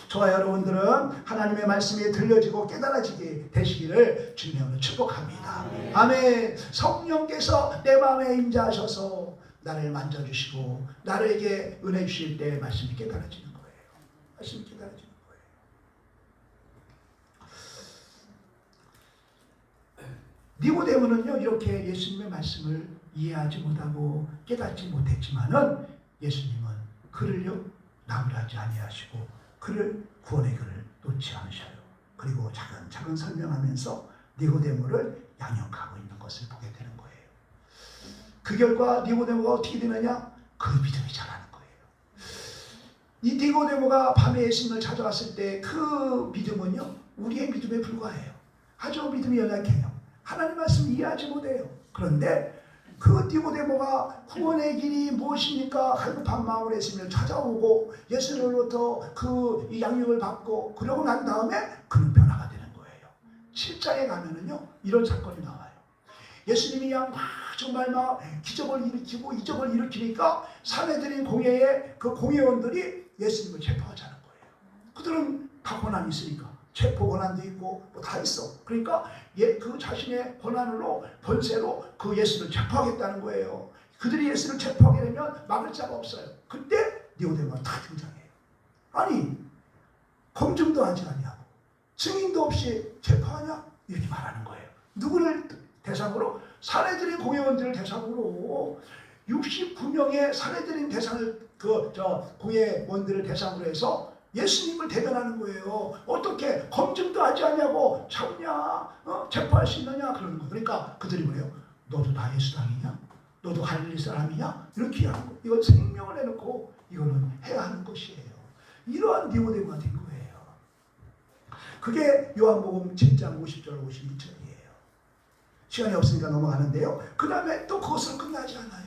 저와 여러분들은 하나님의 말씀이 들려지고 깨달아지게 되시기를 주님으로 축복합니다. 아멘. 성령께서 내 마음에 임재하셔서 나를 만져주시고 나에게 은혜 주실 때 말씀이 깨달아지는 거예요. 말씀이 깨달아지는 거예요. 니고데모는요, 이렇게 예수님의 말씀을 이해하지 못하고 깨닫지 못했지만은 예수님은 그를요 나무라지 아니하시고 그를 구원의 길을 놓지 않으셔요. 그리고 차근차근 설명하면서 니고데모를 양육하고 있는 것을 보게 되는 거예요. 그 결과 니고데모가 어떻게 되느냐? 그 믿음이 자라는 거예요. 이 니고데모가 밤에 예수님을 찾아갔을 때 그 믿음은요 우리의 믿음에 불과해요. 아주 믿음이 연약해요. 하나님 말씀 이해하지 못해요. 그런데 그 니고데모가 구원의 길이 무엇입니까? 갈급한 마음으로 예수님을 찾아오고 예수님으로부터 그 양육을 받고 그러고 난 다음에 그는 변화가 되는 거예요. 7장에 가면은요 이런 사건이 나와요. 예수님이 막 정말 막 기적을 일으키고 이적을 일으키니까 사내들인 공회의 그 공회원들이 예수님을 체포하자는 거예요. 그들은 다 권한이 있으니까. 체포 권한도 있고 뭐 다 있어. 그러니까 그 자신의 권한으로 번세로 그 예수를 체포하겠다는 거예요. 그들이 예수를 체포하게 되면 막을 자가 없어요. 그때 니고데모가 다 등장해요. 아니 검증도 하지 아니하고 증인도 없이 재판하냐? 이렇게 말하는 거예요. 누구를 대상으로? 사내들인 공회원들을 대상으로 69명의 사내들인 대상을 공회원들을 대상으로 해서 예수님을 대변하는 거예요. 어떻게 검증도 하지 않냐고 참냐? 체포할 수 있느냐? 그러는 거. 그러니까 그들이 뭐래요? 너도 다 예수 당이냐? 너도 갈릴리 사람이냐? 이렇게 하는 거. 이건 생명을 내놓고 이거는 해야 하는 것이에요. 이러한 니고데모가 된 거예요. 그게 요한복음 7장 50절 52절이에요. 시간이 없으니까 넘어가는데요. 그 다음에 또 그것으로 끝나지 않아요.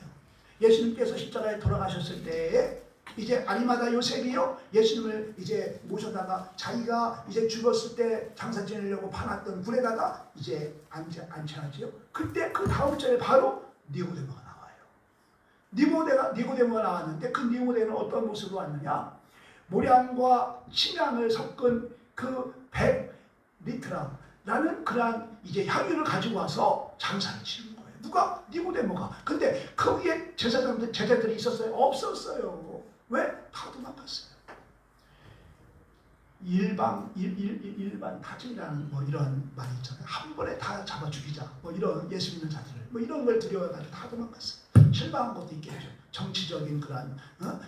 예수님께서 십자가에 돌아가셨을 때에 이제 아리마다 요셉이요 예수님을 이제 모셔다가 자기가 이제 죽었을 때 장사 지내려고 파놨던 굴에다가 이제 안치하지요. 그때 그 다음 절에 바로 니고데모가 나와요. 니고데모가 나왔는데 그 니고데모는 어떤 모습으로 왔느냐? 모량과 침향을 섞은 그 100리트라는 그러한 이제 향유를 가지고 와서 장사를 치는 거예요. 누가? 니고데모가. 근데 거기에 제자들이 있었어요? 없었어요. 왜? 다 도망갔어요. 일반 타진이라는 뭐 이런 말이 있잖아요. 한 번에 다 잡아 죽이자. 뭐 이런 예수 믿는 자들을 뭐 이런 걸 두려워가지고 다 도망갔어요. 실망한 것도 있겠죠. 정치적인 그런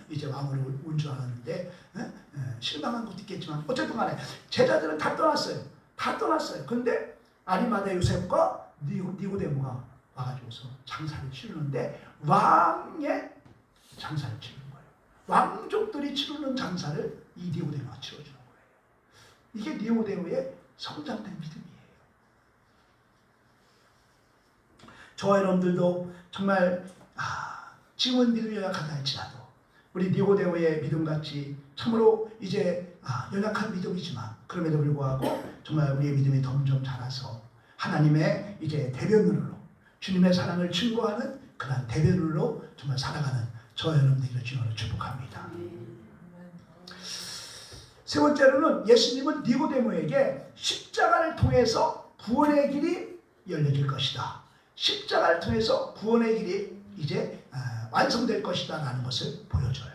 이제 왕으로 온 줄 알았는데 실망한 것도 있겠지만 어쨌든 간에 제자들은 다 떠났어요. 다 떠났어요. 근데 아리마다 요셉과 니고데모가 와가지고서 장사를 치르는데 왕의 장사를 치르는 거예요. 왕족들이 치르는 장사를 이 니고데모가 치러주는 거예요. 이게 니고데모의 성장된 믿음이에요. 저와 여러분들도 정말 지금은 믿음이 연약하다 할지라도 우리 니고데모의 믿음같이 참으로 이제 연약한 믿음이지만 그럼에도 불구하고 정말 우리의 믿음이 점점 자라서 하나님의 이제 대변인으로 주님의 사랑을 증거하는 그런 대변인으로 정말 살아가는 저와 여러분들의 주님으로 축복합니다. 세 번째로는 예수님은 니고데모에게 십자가를 통해서 구원의 길이 열려질 것이다. 십자가를 통해서 구원의 길이 이제 완성될 것이다 라는 것을 보여줘요.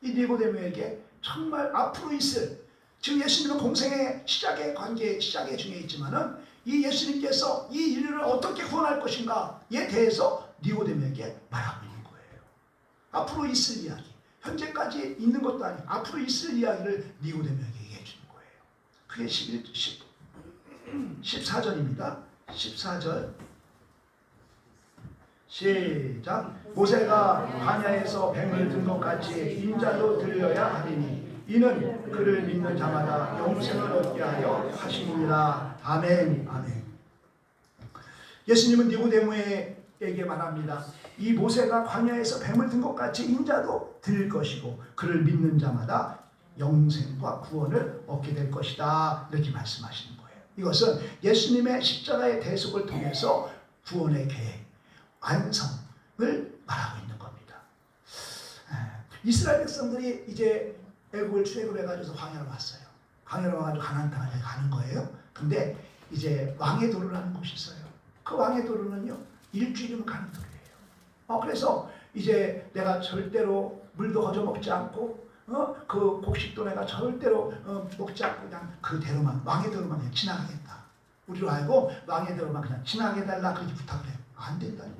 이 니고데모에게 정말 앞으로 있을 지금 예수님은 공생의 시작의 중에 있지만은 이 예수님께서 이 인류를 어떻게 구원할 것인가에 대해서 니고데모에게 말하고 있는 거예요. 앞으로 있을 이야기. 현재까지 있는 것도 아니고 앞으로 있을 이야기를 니고데모에게 얘기해 주는 거예요. 그게 14절입니다. 14절 시작. 모세가 광야에서 뱀을 든 것 같이 인자도 들려야 하리니 이는 그를 믿는 자마다 영생을 얻게 하려 하심이니라. 아멘. 아멘. 예수님은 니고데모에게 말합니다. 이 모세가 광야에서 뱀을 든 것 같이 인자도 들 것이고 그를 믿는 자마다 영생과 구원을 얻게 될 것이다. 이렇게 말씀하시는 거예요. 이것은 예수님의 십자가의 대속을 통해서 구원의 계획, 완성을 말하고 있는 겁니다. 이스라엘 백성들이 이제 애국을 출애굽을 해가지고 광야로 왔어요. 광야로 와가지고 가나안 땅에 가는 거예요. 근데 이제 왕의 도로라는 곳이 있어요. 그 왕의 도로는요 일주일이면 가는 도로예요. 그래서 이제 내가 절대로 물도 거저 먹지 않고 그 곡식도 내가 절대로 먹지 않고 그냥 그대로만 왕의 도로만 그냥 지나가겠다. 우리로 알고 왕의 도로만 그냥 지나게 해달라 그렇게 부탁을 해요. 안 된다니.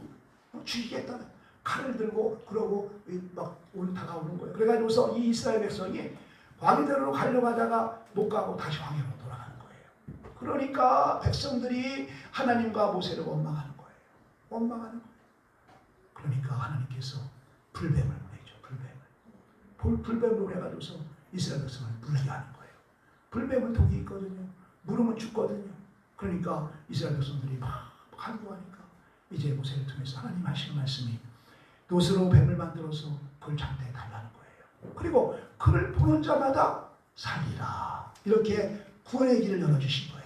죽이겠다는 칼을 들고 그러고 막 다가오는 거예요. 그래가지고서 이 이스라엘 백성이 광야대로로 가려고 하다가 못 가고 다시 광야로 돌아가는 거예요. 그러니까 백성들이 하나님과 모세를 원망하는 거예요. 원망하는 거예요. 그러니까 하나님께서 불뱀을 보내죠. 불뱀을 보내가지고서 이스라엘 백성을 물게 하는 거예요. 불뱀은 독이 있거든요. 물으면 죽거든요. 그러니까 이스라엘 백성들이 막 간구하니까 이제 모세를 통해서 하나님 하시는 말씀이 놋으로 뱀을 만들어서 그걸 장대에 달라는 거예요. 그리고 그를 보는 자마다 살리라. 이렇게 구원의 길을 열어주신 거예요.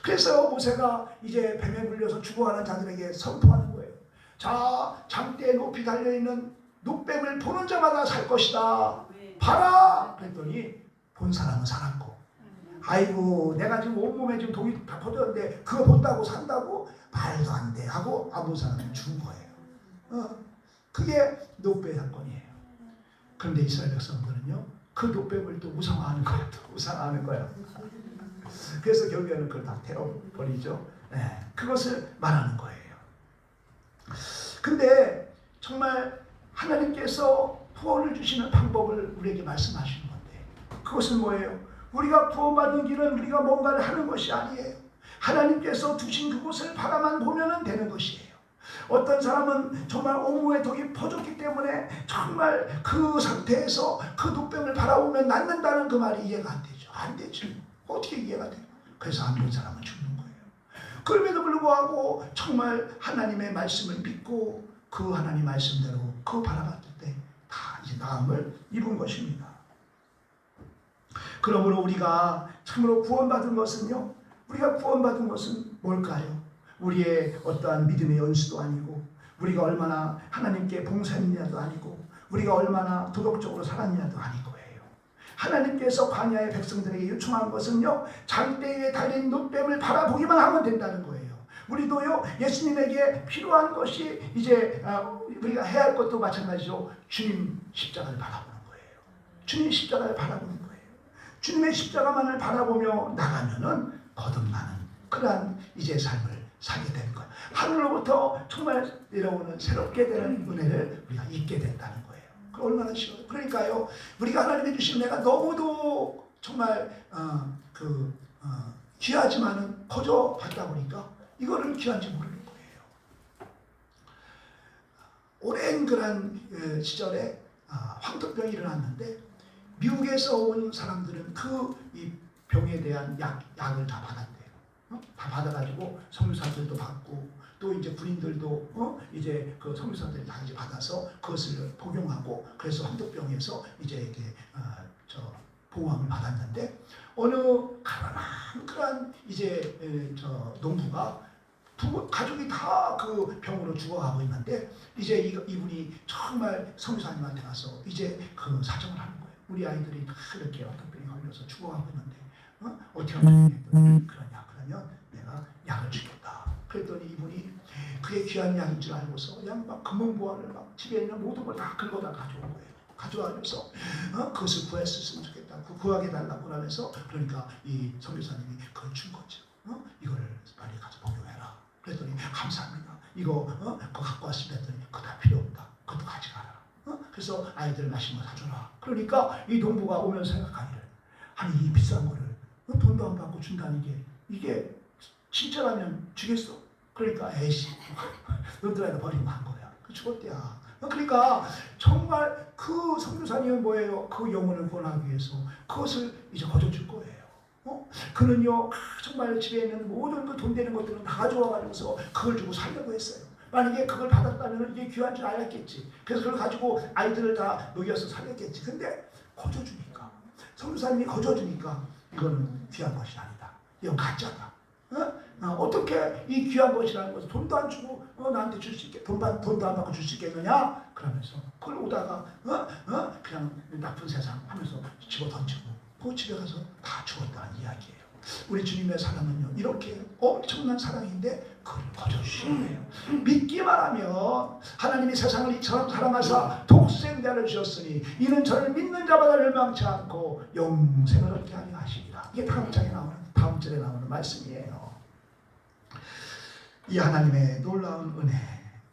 그래서 모세가 이제 뱀에 물려서 죽어가는 자들에게 선포하는 거예요. 자, 장대에 높이 달려있는 놋뱀을 보는 자마다 살 것이다. 봐라. 그랬더니 본 사람은 살았고 아이고 내가 지금 온몸에 지금 독이 다 퍼졌는데 그거 본다고 산다고? 말도 안 돼 하고 안 본 사람은 죽은 거예요. 그게 놋뱀 사건이에요. 그런데 이스라엘 백성들은요 그 노뱀을 또 우상화하는 거야. 또 우상화하는 거야. 그래서 결국에는 그걸 다 태워버리죠. 네, 그것을 말하는 거예요. 근데 정말 하나님께서 구원을 주시는 방법을 우리에게 말씀하시는 건데, 그것은 뭐예요? 우리가 구원받는 길은 우리가 뭔가를 하는 것이 아니에요. 하나님께서 두신 그곳을 바라만 보면 되는 것이에요. 어떤 사람은 정말 온몸에 독이 퍼졌기 때문에 정말 그 상태에서 그 노병을 바라보면 낫는다는 그 말이 이해가 안 되죠. 안 되죠. 어떻게 이해가 돼요? 그래서 안 본 사람은 죽는 거예요. 그럼에도 불구하고 정말 하나님의 말씀을 믿고 그 하나님 말씀대로 그거 바라봤을 때 다 이제 나음을 입은 것입니다. 그러므로 우리가 참으로 구원받은 것은요, 우리가 구원받은 것은 뭘까요? 우리의 어떠한 믿음의 연수도 아니고, 우리가 얼마나 하나님께 봉사했냐도 아니고, 우리가 얼마나 도덕적으로 살았냐도 아니고예요. 하나님께서 광야의 백성들에게 요청한 것은요, 장대 위에 달린 노뱀을 바라보기만 하면 된다는 거예요. 우리도요, 예수님에게 필요한 것이 이제 우리가 해야 할 것도 마찬가지로 주님 십자가를 바라보는 거예요. 주님 십자가를 바라보는 거예요. 주님의 십자가만을 바라보며 나가면은 거듭나는 그러한 이제 삶을 살게 되는 거예요. 하늘로부터 정말 내려오는 새롭게 되는 은혜를 우리가 잊게 된다는 거예요. 그 얼마나 쉬워요. 그러니까요, 우리가 하나님이 주신 내가 너무도 정말 귀하지만은 거저 받다 보니까 이거를 귀한지 모르는 거예요. 오랜 그런 시절에 황토병이 일어났는데, 미국에서 온 사람들은 이 병에 대한 약을 다 받았대요. 다 받아가지고 선교사들도 받고, 또 이제 군인들도 이제 그 선교사들이 다 이제 받아서 그것을 복용하고, 그래서 황토병에서 이제 이렇게 보호함을 받았는데, 어느 가난한 그런 이제 농부가 가족이 다 그 병으로 죽어가고 있는데, 이제 이분이 정말 선교사님한테 가서 이제 그 사정을 하는 거예요. 우리 아이들이 다 이렇게 황토병에 걸려서 죽어가고 있는데 어떻게 하면 그러냐? 그러면 내가 약을 주겠다. 그랬더니 이분이 그게 귀한 약인 줄 알고서 그냥 막 금은보화를 막 집에 있는 모든 걸 다 긁어다 가져온 거예요. 가져와서 그것을 구했으면 좋겠다. 구하게 달라고 하면서, 그러니까 이 선교사님이 그걸 준 거죠. 이거를 빨리 가서 복용해라. 그랬더니 감사합니다. 이거 그거 갖고 왔으면 했더니 그거 다 필요 없다. 그것도 가져가라. 그래서 아이들 맛있는 거 사줘라. 그러니까 이 농부가 오면서 생각하기를, 아니 이 비싼 거를 돈도 안 받고 준다는 게 이게 진짜라면 주겠어? 그러니까 에이씨 너희들한테 버리고 간 거야. 그 죽었대야. 그러니까 정말 그 선교사님은 뭐예요? 그 영혼을 구원하기 위해서 그것을 이제 거저 줄 거예요. 그는요 정말 집에 있는 모든 그 돈 되는 것들은 다 가져와가지고서 그걸 주고 살려고 했어요. 만약에 그걸 받았다면 이게 귀한 줄 알았겠지. 그래서 그걸 가지고 아이들을 다 녹여서 살렸겠지. 근데 거저 주니까, 선교사님이 거저 주니까 이거는 귀한 것이 아니다. 이건 가짜다. 어떻게 이 귀한 것이라는 것을 돈도 안 주고 나한테 줄 수 있게, 돈도 안 받고 줄 수 있겠느냐? 그러면서 그걸 오다가 그냥 나쁜 세상 하면서 집어 던지고 그 집에 가서 다 죽었다는 이야기예요. 우리 주님의 사랑은요 이렇게 엄청난 사랑인데 그걸 거저 주시는 거예요. 믿기만 하면 하나님이 세상을 이처럼 사랑하사 독생자를 주셨으니 이는 저를 믿는 자마다 멸망치 않고 영생을 얻게 하려 하시리라. 이게 다음 절에 나오는 말씀이에요. 이 하나님의 놀라운 은혜,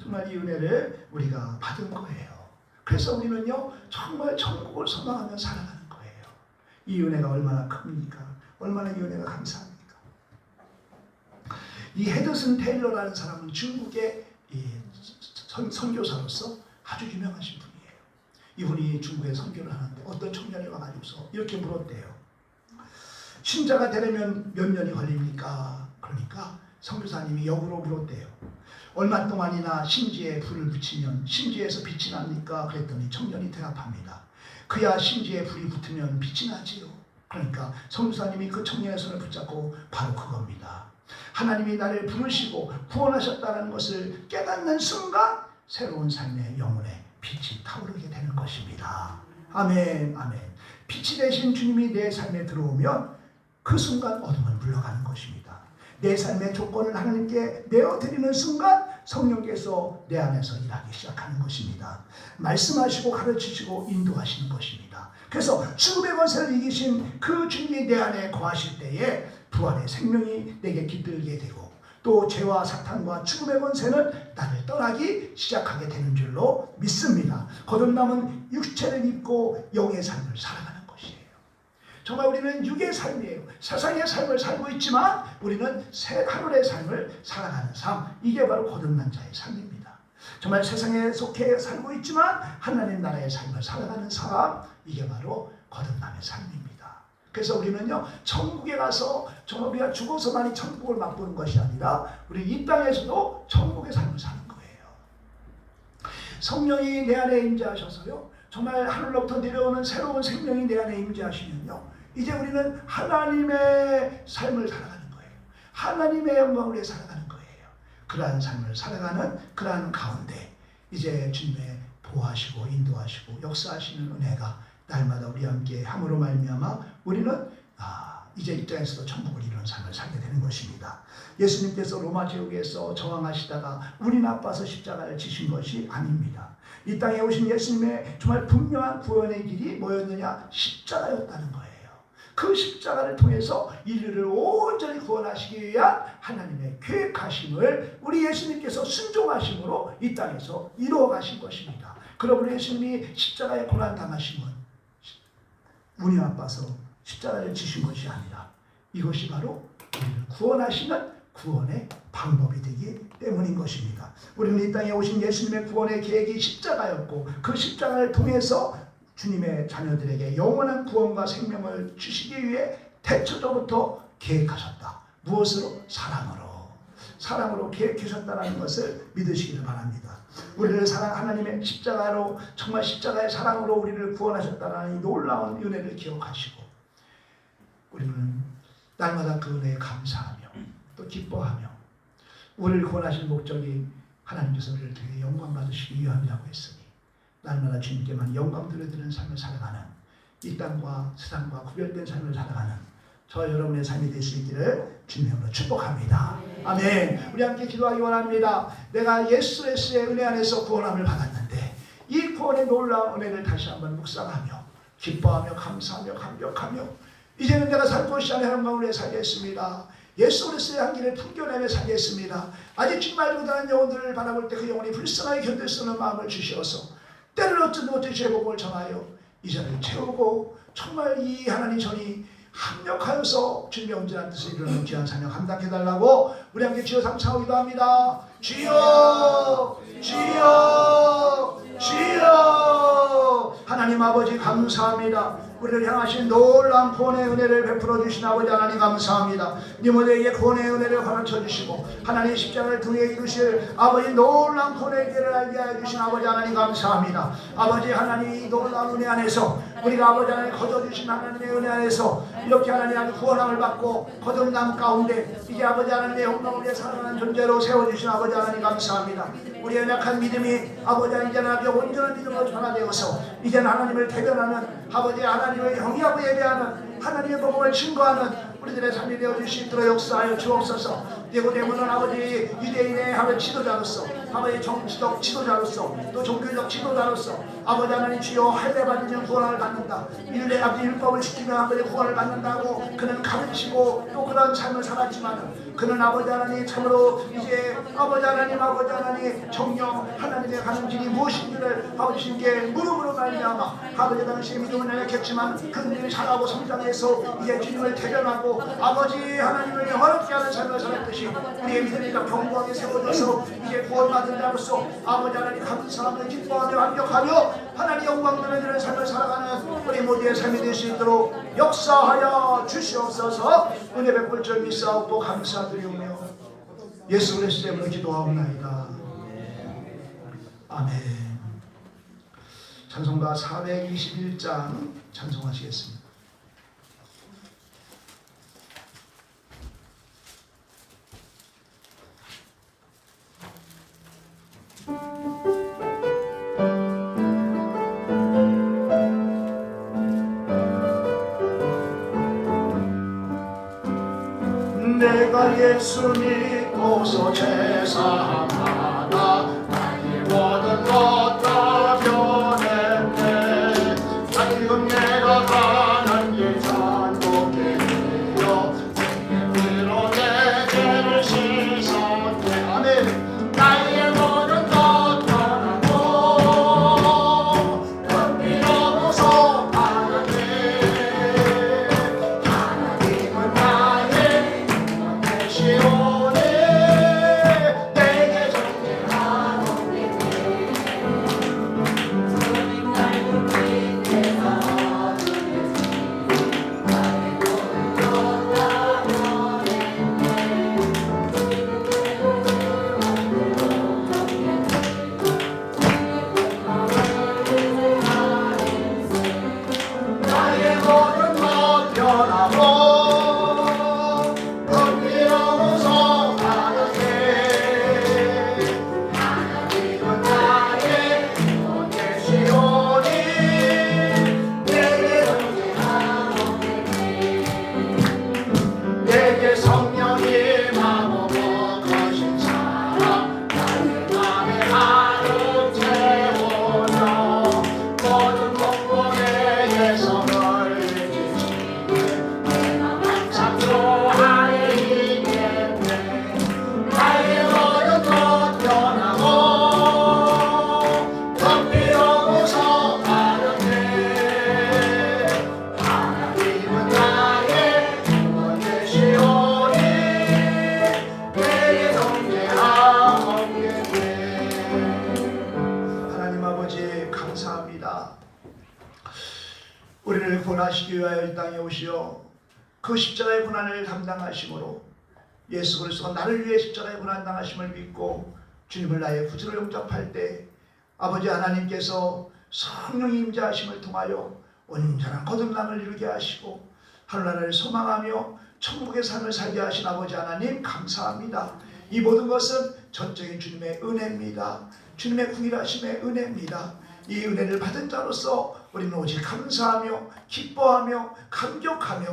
정말 이 은혜를 우리가 받은 거예요. 그래서 우리는요 정말 천국을 소망하며 살아가는 거예요. 이 은혜가 얼마나 큽니까? 얼마나 이 은혜가 감사합니까? 이 헤드슨 테일러라는 사람은 중국의 선교사로서 아주 유명하신 분이에요. 이분이 중국에 선교를 하는데 어떤 청년이 와가지고서 이렇게 물었대요. 신자가 되려면 몇 년이 걸립니까? 그러니까 선교사님이 역으로 물었대요. 얼마 동안이나 심지에 불을 붙이면 심지에서 빛이 납니까? 그랬더니 청년이 대답합니다. 그야 심지에 불이 붙으면 빛이 나지요. 그러니까 선교사님이 그 청년의 손을 붙잡고 바로 그겁니다. 하나님이 나를 부르시고 구원하셨다는 것을 깨닫는 순간 새로운 삶의 영혼에 빛이 타오르게 되는 것입니다. 아멘, 아멘. 빛이 되신 주님이 내 삶에 들어오면 그 순간 어둠은 물러가는 것입니다. 내 삶의 조건을 하나님께 내어드리는 순간 성령께서 내 안에서 일하기 시작하는 것입니다. 말씀하시고 가르치시고 인도하시는 것입니다. 그래서 죽음의 권세를 이기신 그 주님이 내 안에 거하실 때에 부활의 생명이 내게 깃들게 되고 또 죄와 사탄과 죽음의 권세는 나를 떠나기 시작하게 되는 줄로 믿습니다. 거듭남은 육체를 입고 영의 삶을 살아가는 것이에요. 정말 우리는 육의 삶이에요. 세상의 삶을 살고 있지만 우리는 하늘의 삶을 살아가는 삶, 이게 바로 거듭난 자의 삶입니다. 정말 세상에 속해 살고 있지만 하나님 나라의 삶을 살아가는 삶, 이게 바로 거듭남의 삶입니다. 그래서 우리는요, 천국에 가서 정말 우리가 죽어서만이 천국을 맛보는 것이 아니라 우리 이 땅에서도 천국의 삶을 사는 거예요. 성령이 내 안에 임재하셔서요, 정말 하늘로부터 내려오는 새로운 생명이 내 안에 임재하시면요, 이제 우리는 하나님의 삶을 살아가는 거예요. 하나님의 영광을 위해 살아가는 거예요. 그러한 삶을 살아가는 그러한 가운데 이제 주님의 보호하시고 인도하시고 역사하시는 은혜가 날마다 우리 함께 함으로 말미암아 우리는 이제 이 땅에서도 천국을 이루는 삶을 살게 되는 것입니다. 예수님께서 로마 제국에서 저항하시다가 운이 나빠서 십자가를 지신 것이 아닙니다. 이 땅에 오신 예수님의 정말 분명한 구원의 길이 뭐였느냐? 십자가였다는 거예요. 그 십자가를 통해서 인류를 온전히 구원하시기 위한 하나님의 계획하심을 우리 예수님께서 순종하심으로 이 땅에서 이루어 가신 것입니다. 그러므로 예수님이 십자가에 고난당하심은 운이 나빠서 십자가를 지신 것이 아니라 이것이 바로 우리를 구원하시는 구원의 방법이 되기 때문인 것입니다. 우리는 이 땅에 오신 예수님의 구원의 계획이 십자가였고 그 십자가를 통해서 주님의 자녀들에게 영원한 구원과 생명을 주시기 위해 태초부터 계획하셨다. 무엇으로? 사랑으로 계획하셨다는 것을 믿으시기를 바랍니다. 우리를 하나님의 십자가로, 정말 십자가의 사랑으로 우리를 구원하셨다는 이 놀라운 은혜를 기억하시고 우리는 날마다 그 은혜에 감사하며 또 기뻐하며 우리를 구원하신 목적이 하나님께서 우리를 되게 영광 받으시기 위함이라고 했으니 날마다 주님께만 영광 드리는 삶을 살아가는 이 땅과 세상과 구별된 삶을 살아가는 저 여러분의 삶이 될 수 있기를 주님의 이름으로 축복합니다. 아멘. 우리 함께 기도하기 원합니다. 내가 예수 그리스도의 은혜 안에서 구원함을 받았는데 이 구원의 놀라운 은혜를 다시 한번 묵상하며 기뻐하며 감사하며 감격하며 이제는 내가 살 곳이 아니라 영광을 위해 살겠습니다. 예수 그리스도의 향기를 풍겨내며 살겠습니다. 아직 주님 알지 못하는 영혼들을 바라볼 때 그 영혼이 불쌍하게 견딜 수 없는 마음을 주시어서 때를 어쩌든 어찌 죄 복음을 전하여 이 자를 채우고 정말 이 하나님 전이 합력하여서 주님의 온전한 뜻을 이루는 귀한 사명 감당해 달라고 우리 함께 주여 삼창하기도 합니다. 주여 주여 주여. 하나님 아버지 감사합니다. 우리를 향하신 놀라운 구원의 은혜를 베풀어 주신 아버지 하나님 감사합니다. 니모데에게 구원의 은혜를 가르쳐 주시고 하나님 십자가를 등에 이루실 아버지 놀라운 구원의 길을 알게 하여 주신 아버지 하나님 감사합니다. 아버지 하나님 이 놀라운 은혜 안에서 우리가 아버지 하나님 거둬주신 하나님의 은혜 안에서 이렇게 하나님 아주 구원함을 받고 거듭남 가운데 이제 아버지 하나님의 영광을 위해 살아가는 존재로 세워주신 아버지 하나님 감사합니다. 우리의 연약한 믿음이 아버지 하나님 이제는 아주 온전한 믿음으로 변화되어서 이제는 하나님을 대변하는 아버지 하나님을 영위하고 예배하는 하나님의 복음을 증거하는 우리들의 삶이 되어줄 수 있도록 역사하여 주옵소서. 대구대문은 아버지 유대인의 하나님 지도자로서 아버지 정치적 지도자로서 또 종교적 지도자로서 아버지 하나님 주여 할례 받으면 구원을 받는다. 아버지 율법을 지키면 아버지 구원을 받는다고 그는 가르치고 또 그런 삶을 살았지만 그는 아버지 하나님 참으로 이제 아버지 하나님 정령 하나님의 가는 길이 무엇인지를 아버지 신께 물음으로 말미암아 아버지 당시에 믿음은 연약했지만 그들이 자라고 성장해서 이제 주님을 대변하고 아버지 하나님을 영화롭게 하는 삶을 살았듯이 우리의 믿음이 견고하게 세워져서 이제 구원받은 자로서 아버지 하나님 감사하며 기뻐하며 완벽하며 하나님 영광 드리는 삶을 살아가는 우리 모두의 삶이 될 수 있도록 역사하여 주시옵소서. 은혜 베풀 줄 믿사옵고 감사드리오며 예수 그리스도 이름으로 기도하옵나이다. 아멘. 찬송가 421장 찬송하시겠습니다. 내가 예수 믿고서 제사하다 나의 모든 것 다 변했네. 지금 내가 마모 건비로워서 가는데 하나님은 나의 구원 되시오니 내게 내게 성령이 마음으로 거신 사람 나의 맘에 가득 채우며 모든 공범의 예성을 지키는 내가 참 좋아해 있겠네 나의 모든 것 변하고 덤비로워서 가는데 하나님은 나의 구원 되시오니 내게 성례하옵겠네. 하나님 아버지 감사합니다. 우리를 구원하시기 위하여 이 땅에 오시어 그 십자가의 고난을 담당하심으로 예수 그리스도가 나를 위해 십자가의 고난 당하심을 믿고 주님을 나의 구주로 영접할 때 아버지 하나님께서 성령의 임재하심을 통하여 온전한 거듭남을 이루게 하시고 하늘나라를 소망하며 천국의 삶을 살게 하신 아버지 하나님 감사합니다. 이 모든 것은 전적인 주님의 은혜입니다. 주님의 궁일하심의 은혜입니다. 이 은혜를 받은 자로서 우리는 오직 감사하며 기뻐하며 감격하며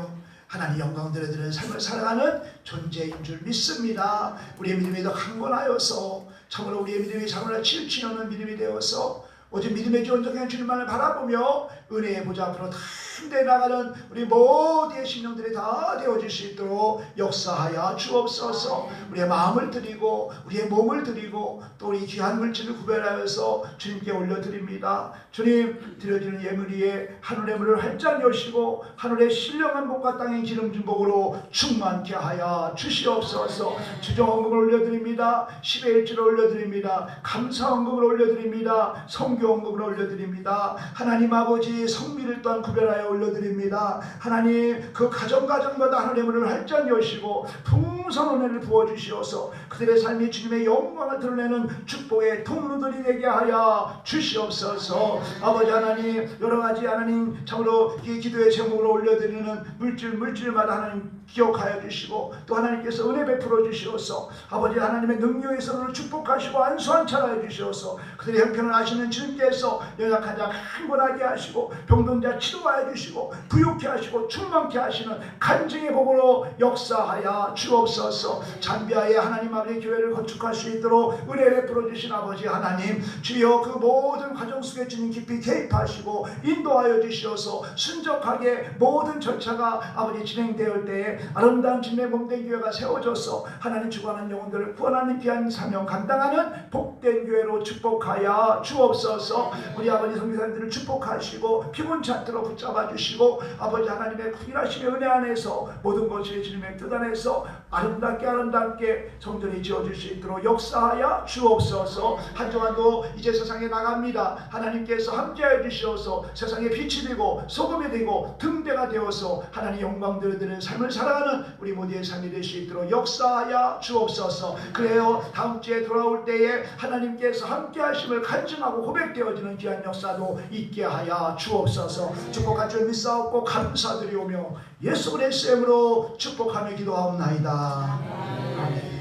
하나님 영광 드려드리는 삶을 살아가는 존재인 줄 믿습니다. 우리의 믿음이 더 강건하여서 참으로 우리의 믿음이 참으로 치우치는 믿음이 되어서 오직 믿음의 온전한 주님만을 바라보며 은혜의 보좌 앞으로 담대히 나가는 우리 모두의 심령들이 다 되어질 수 있도록 역사하여 주옵소서. 우리의 마음을 드리고 우리의 몸을 드리고 또 우리 귀한 물질을 구별하여서 주님께 올려드립니다. 주님 드려지는 예물 위에 하늘의 문을 활짝 여시고 하늘의 신령한 복과 땅의 기름진 복으로 충만케 하여 주시옵소서. 주정헌금을 올려드립니다. 10의 1조를 올려드립니다. 감사헌금을 올려드립니다. 성교헌금을 올려드립니다. 하나님 아버지 성비를 또한 구별하여 올려드립니다. 하나님 그 가정마다 하늘의 문을 활짝 여시고 풍성한 은혜를 부어주시어서 그들의 삶이 주님의 영광을 드러내는 축복의 통로들이 되게 하여 주시옵소서. 아버지 하나님 여러가지 하나님 참으로 이 기도의 제목으로 올려드리는 물질마다 하나님 기억하여 주시고 또 하나님께서 은혜 베풀어 주시어서 아버지 하나님의 능력의 손으로 축복하시고 안수한 차하여 주시어서 그들의 형편을 아시는 주님께서 연약한 자 강건하게 하시고 병든 자 치료하여 주시고 부유케 하시고 충만케 하시는 간증의 복으로 역사하여 주옵소서. 잠비아의 하나님 아버지 교회를 건축할 수 있도록 은혜 베풀어 주신 아버지 하나님 주여 그 모든 과정 속에 주님 깊이 개입하시고 인도하여 주시어서 순적하게 모든 절차가 아버지 진행되을 때에 아름다운 주님의 몸된 교회가 세워져서 하나님 주관하는 영혼들을 구원하는 귀한 사명 감당하는 복된 교회로 축복하여 주옵소서. 우리 아버지 성교사님들을 축복하시고 피곤치 않도록 붙잡아 주시고 아버지 하나님의 구일하심의 은혜 안에서 모든 것이 주님의 뜻 안에서 아름답게 성전이 지어질 수 있도록 역사하여 주옵소서. 한 주간도 이제 세상에 나갑니다. 하나님께서 함께하여 주시어서 세상에 빛이 되고 소금이 되고 등대가 되어서 하나님 영광 드리는 삶을 살아가는 우리 모두의 삶이 될 수 있도록 역사하여 주옵소서. 그래요 다음 주에 돌아올 때에 하나님께서 함께하심을 간증하고 고백되어지는 귀한 역사도 있게 하여 주옵소서. 축복할 줄 믿사옵고 감사드리오며 예수 그리스도의 이름으로 축복하며 기도하옵나이다. 아멘.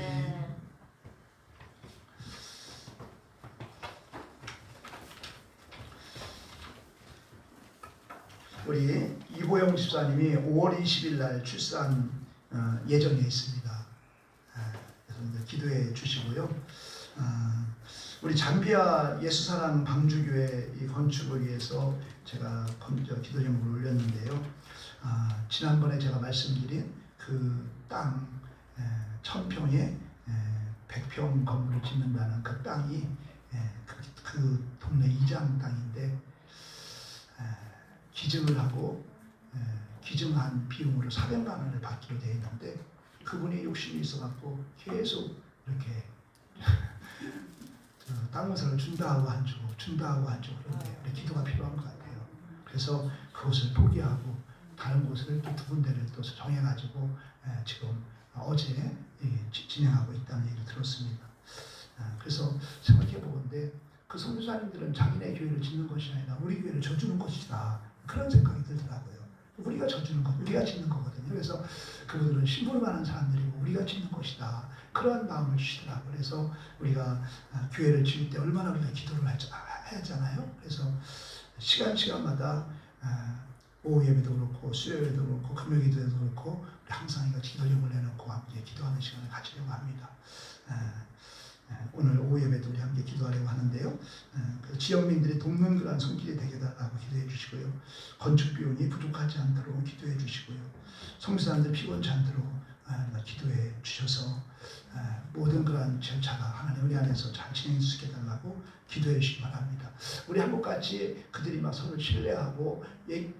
우리 이보영 집사님이 5월 20일 날 출산 예정에 있습니다. 그래서 기도해 주시고요. 우리 잠비아 예수사랑 방주교회 이 건축을 위해서 제가 기도 제목을 올렸는데요. 지난번에 제가 말씀드린 그 땅 1000평에 100평 건물을 짓는다는 그 땅이 그 동네 이장 땅인데 기증을 하고 기증한 비용으로 400만 원을 받기로 되어 있는데 그분이 욕심이 있어갖고 계속 이렇게 땅 건설을 준다 하고 안 주고 그런데 우리 기도가 필요한 것 같아요. 그래서 그곳을 포기하고 다른 곳을 또 2군데를 또 정해가지고 지금 어제 진행하고 있다는 얘기를 들었습니다. 그래서 생각해 보건데 그 선교사님들은 자기네 교회를 짓는 것이 아니라 우리 교회를 져주는 것이다 그런 생각이 들더라고요. 우리가 져주는 것, 우리가 짓는 거거든요. 그래서 그분들은 심부름 하는 사람들이고 우리가 짓는 것이다. 그러한 마음을 주시더라고요. 그래서 우리가 교회를 지을 때 얼마나 우리가 기도를 하잖아요. 그래서 시간마다 오후 예배도 그렇고 수요 예배도 그렇고 금요 기도도 그렇고 우리 항상 이거 기도력을 내놓고 함께 기도하는 시간을 가지려고 합니다. 오늘 오후 예배도 우리 함께 기도하려고 하는데요. 그 지역민들이 돕는 그런 손길이 되게 달라고 기도해 주시고요. 건축 비용이 부족하지 않도록 기도해 주시고요. 성도사님들 피곤치 않도록 기도해 주셔서 모든 그런 절차가 하나님 은혜 안에서 잘 진행해 주시게 달라고 기도해 주시기 바랍니다. 우리 한국같이 그들이 막 서로 신뢰하고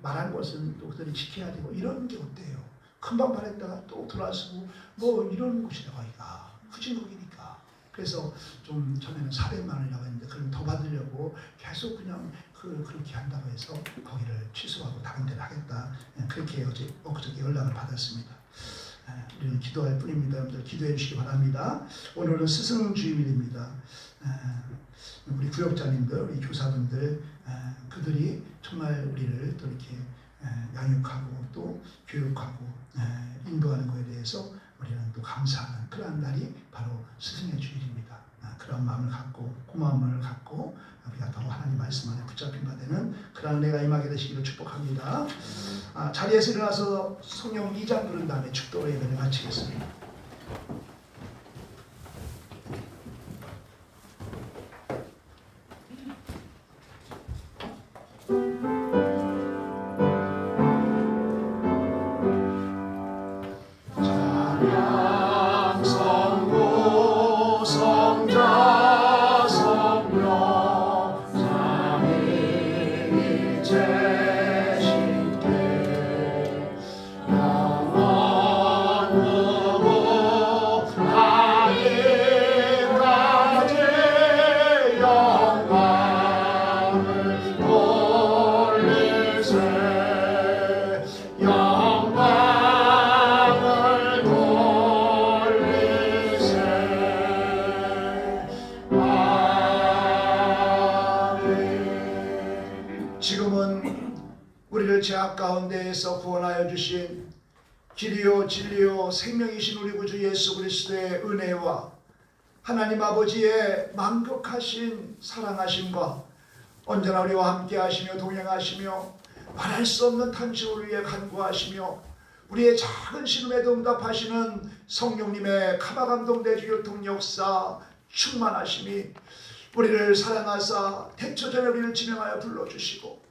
말한 것은 또 그들이 지켜야 되고 이런 게 어때요? 금방 말했다가 또 돌아서고 뭐 이런 곳이다 거기가 후진국이니까. 그래서 좀 전에는 400만 원이라고 했는데 그럼 더 받으려고 계속 그냥 그렇게 한다고 해서 거기를 취소하고 다른 데를 하겠다. 그렇게 엊그저께 연락을 받았습니다. 우리는 기도할 뿐입니다. 여러분들 기도해 주시기 바랍니다. 오늘은 스승 주일입니다. 우리 구역장님들, 우리 교사분들 그들이 정말 우리를 또 이렇게 양육하고 또 교육하고 인도하는 것에 대해서 우리는 또 감사하는 그러한 날이 바로 스승의 주일입니다. 그런 마음을 갖고 고마운 마음을 갖고 우리가 더 하나님 말씀 안에 붙잡힌 바 되는 그런 은혜가 임하게 되시기를 축복합니다. 자리에서 일어나서 성령 2장 부른 다음에 축도의 예배를 마치겠습니다. 지금은 우리를 죄악 가운데에서 구원하여 주신 길이요 진리요 생명이신 우리 구주 예수 그리스도의 은혜와 하나님 아버지의 만극하신 사랑하심과 언제나 우리와 함께 하시며 동행하시며 말할 수 없는 탄식을 위해 간구하시며 우리의 작은 신음에도 응답하시는 성령님의 카바감동 대주교통 역사 충만하심이 우리를 사랑하사 태초전에 우리를 지명하여 불러주시고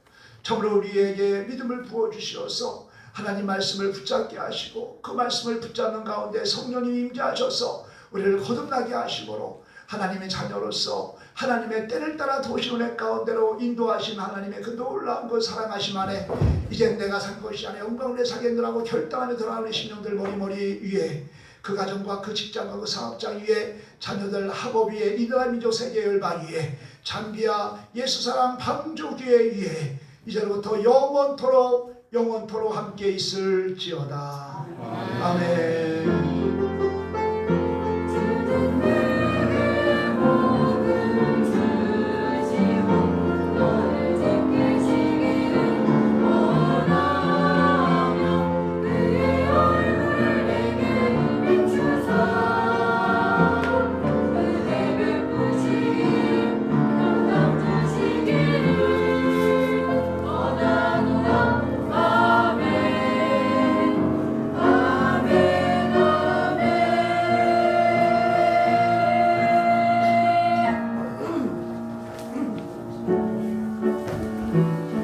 참으로 우리에게 믿음을 부어주시어서 하나님 말씀을 붙잡게 하시고 그 말씀을 붙잡는 가운데 성령님이 임재하셔서 우리를 거듭나게 하시므로 하나님의 자녀로서 하나님의 때를 따라 도시 은혜 가운데로 인도하신 하나님의 그 놀라운 그 사랑하심 안에 이젠 내가 산 것이 아니라 영광을 사겠느라고 결단하며 돌아오는 심령들 머리머리 위에 그 가정과 그 직장과 그 사업장 위에 자녀들 학업 위에 이스라엘 민족 세계 열방 위에 잠비아 예수사랑 방조교회 위에 이제부터 영원토록 함께 있을지어다. 아멘.